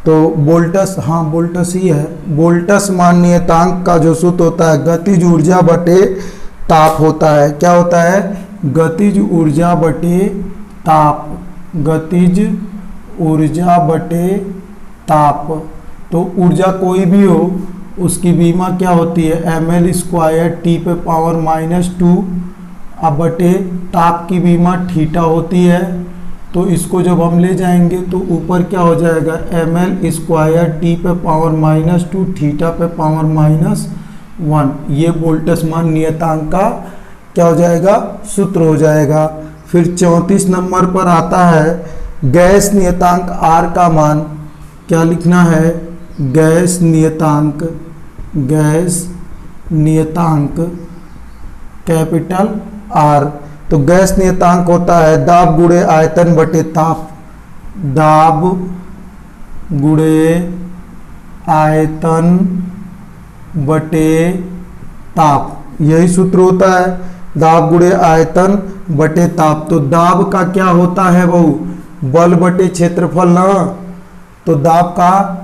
तो बोल्ट्स ही है। बोल्ट्जमान नियतांक का जो सूत्र होता है गतिज ऊर्जा बटे ताप होता है। क्या होता है? गतिज ऊर्जा बटे ताप। गतिज ऊर्जा बटे ताप। तो ऊर्जा कोई भी हो उसकी बीमा क्या होती है? ml² t पे पावर -2 अब बटे ताप की बीमा थीटा होती है। तो इसको जब हम ले जाएंगे तो ऊपर क्या हो जाएगा ml² t पे पावर -2 थीटा पे पावर -1। ये बोल्ट्जमान नियतांक का क्या हो जाएगा? सूत्र हो जाएगा। फिर 34 नंबर पर आता है गैस नियतांक R का मान। क्या लिखना है? गैस नियतांक कैपिटल R। तो गैस नियतांक होता है दाब गुणे आयतन बटे ताप। दाब गुणे आयतन बटे ताप, यही सूत्र होता है, दाब गुणे आयतन बटे ताप। तो दाब का क्या होता है बहू? बल बटे क्षेत्रफल ना। तो दाब का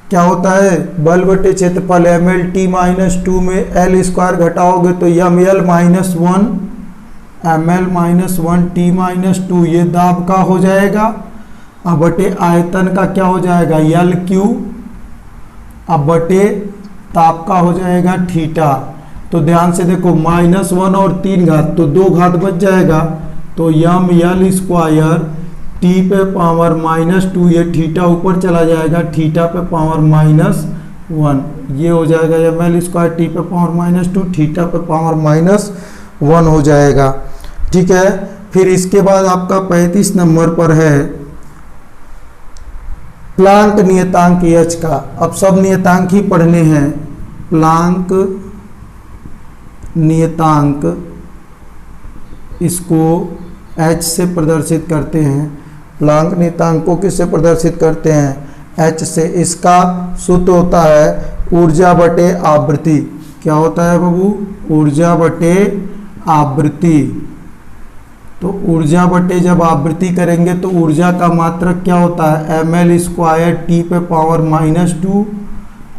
क्या होता है? बल बटे क्षेत्रफल। ml t-2 में l² घटाओगे तो ml-1 t-2 ये दाब का हो जाएगा। अब बटे आयतन का क्या हो जाएगा? l3। अब बटे ताप का हो जाएगा थीटा। तो ध्यान से देखो -1 और 3 घात, तो 2 घात बच जाएगा। तो ml² t पे पावर -2, ये थीटा ऊपर चला जाएगा, थीटा पे पावर -1। ये हो जाएगा ml² t पे पावर -2 थीटा पे पावर -1 हो जाएगा। ठीक है। फिर इसके बाद आपका 35 नंबर पर है प्लांक नियतांक H का। अब सब नियतांक ही पढ़ने हैं। प्लांक नियतांक, इसको H से प्रदर्शित करते हैं। प्लांक नियतांक को किससे प्रदर्शित करते हैं? H से। इसका सूत्र होता है ऊर्जा बटे आवृत्ति। क्या होता है बाबू? ऊर्जा बटे आवृत्ति। तो ऊर्जा बटे जब आवृत्ति करेंगे तो ऊर्जा का मात्रक क्या होता है? ml² t पे पावर -2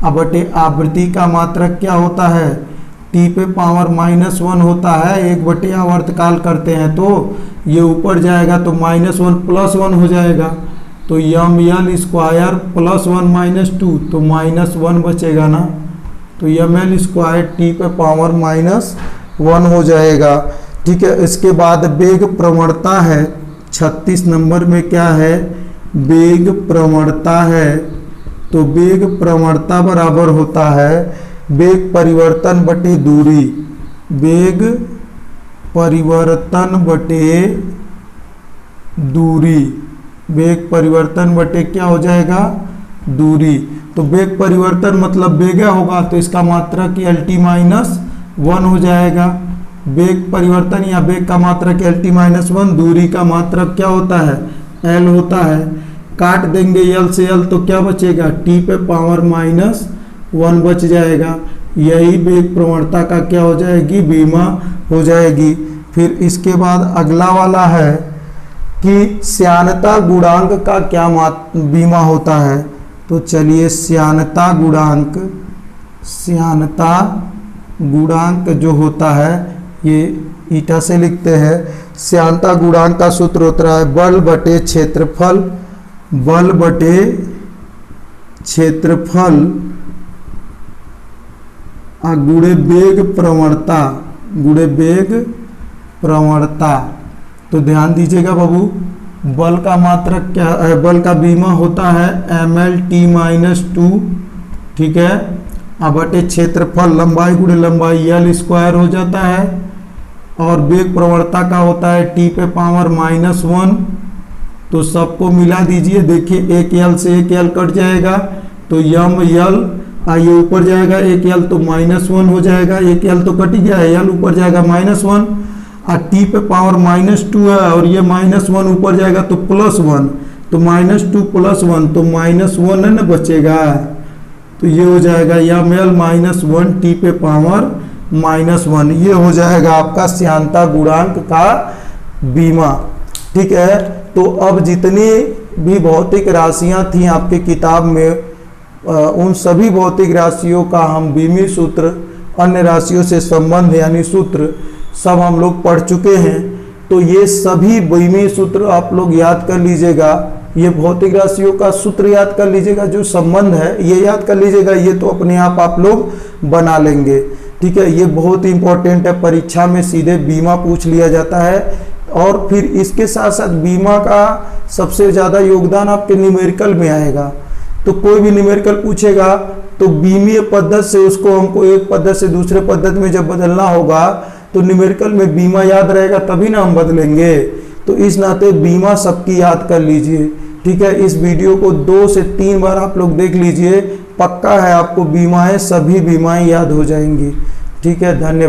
अब बटे आवृत्ति का मात्रक क्या होता है? t पे पावर -1 होता है। 1 बटे आवर्तकाल करते हैं तो ये ऊपर जाएगा तो -1 +1 हो जाएगा। तो ml² +1 -2 तो -1 बचेगा ना। तो ml² t पे पावर -1 हो जाएगा। ठीक है। इसके बाद वेग प्रवणता है। 36 नंबर में क्या है? वेग प्रवणता है। तो वेग प्रवणता बराबर होता है वेग परिवर्तन बटे दूरी। वेग परिवर्तन बटे दूरी। वेग परिवर्तन बटे क्या हो जाएगा? दूरी। तो वेग परिवर्तन मतलब वेगा होगा, तो इसका मात्रक LT-1 हो जाएगा। वेग परिवर्तन या वेग का मात्रक LT-1, दूरी का मात्रक क्या होता है, L होता है। काट देंगे L से L तो क्या बचेगा, T पे पावर -1 बच जाएगा। यही वेग प्रवणता का क्या हो जाएगी, बीमा हो जाएगी। फिर इसके बाद अगला वाला है कि श्यानता गुणांक का क्या बीमा होता है। तो चलिए श्यानता गुणांक जो होता है ये ईटा से लिखते हैं। श्यानता गुणांक का सूत्र होता है बल बटे क्षेत्रफल गुणे वेग प्रवणता। तो ध्यान दीजिएगा बाबू, बल का मात्रक क्या है, बल का बीमा होता है mL/T-2, ठीक है। अब बटे क्षेत्रफल, लंबाई गुणे लंबाई L² हो जाता है। और वेग प्रवणता का होता है T पे पावर -1। तो सबको मिला दीजिए, देखिए एक L से एक L कट जाएगा तो ML, आइए ऊपर जाएगा एक L तो -1 हो जाएगा, एक L तो कट ही गया है, L ऊपर जाएगा -1 और T पे पावर -2 है और ये -1 ऊपर जाएगा तो +1, तो -2 +1 तो -1 है ना बचेगा। तो ये हो जाएगा ML-1 T पे पावर -1, ये हो जाएगा आपका श्यानता गुणांक का बीमा, ठीक है। तो अब जितनी भी भौतिक राशियां थी आपकी किताब में, उन सभी भौतिक राशियों का हम बीमी सूत्र, अन्य राशियों से संबंध यानी सूत्र सब हम लोग पढ़ चुके हैं। तो ये सभी बीमी सूत्र आप लोग याद कर लीजिएगा। ये भौतिक राशियों का सूत्र याद कर लीजिएगा, जो संबंध है ये याद कर लीजिएगा, ये तो अपने आप लोग बना लेंगे, ठीक है। ये बहुत ही इंपॉर्टेंट है, परीक्षा में सीधे बीमा पूछ लिया जाता है। और फिर इसके साथ साथ बीमा का सबसे ज़्यादा योगदान आपके न्यूमेरिकल में आएगा। तो कोई भी न्यूमेरिकल पूछेगा तो बीमीय पद्धति से उसको हमको एक पद्धति से दूसरे पद्धति में जब बदलना होगा तो न्यूमेरिकल में बीमा याद रहेगा तभी ना हम बदलेंगे। तो इस नाते बीमा सबकी याद कर लीजिए, ठीक है। इस वीडियो को 2 से 3 बार आप लोग देख लीजिए, पक्का है आपको बीमाएं, सभी बीमाएं याद हो जाएंगी, ठीक है। धन्यवाद।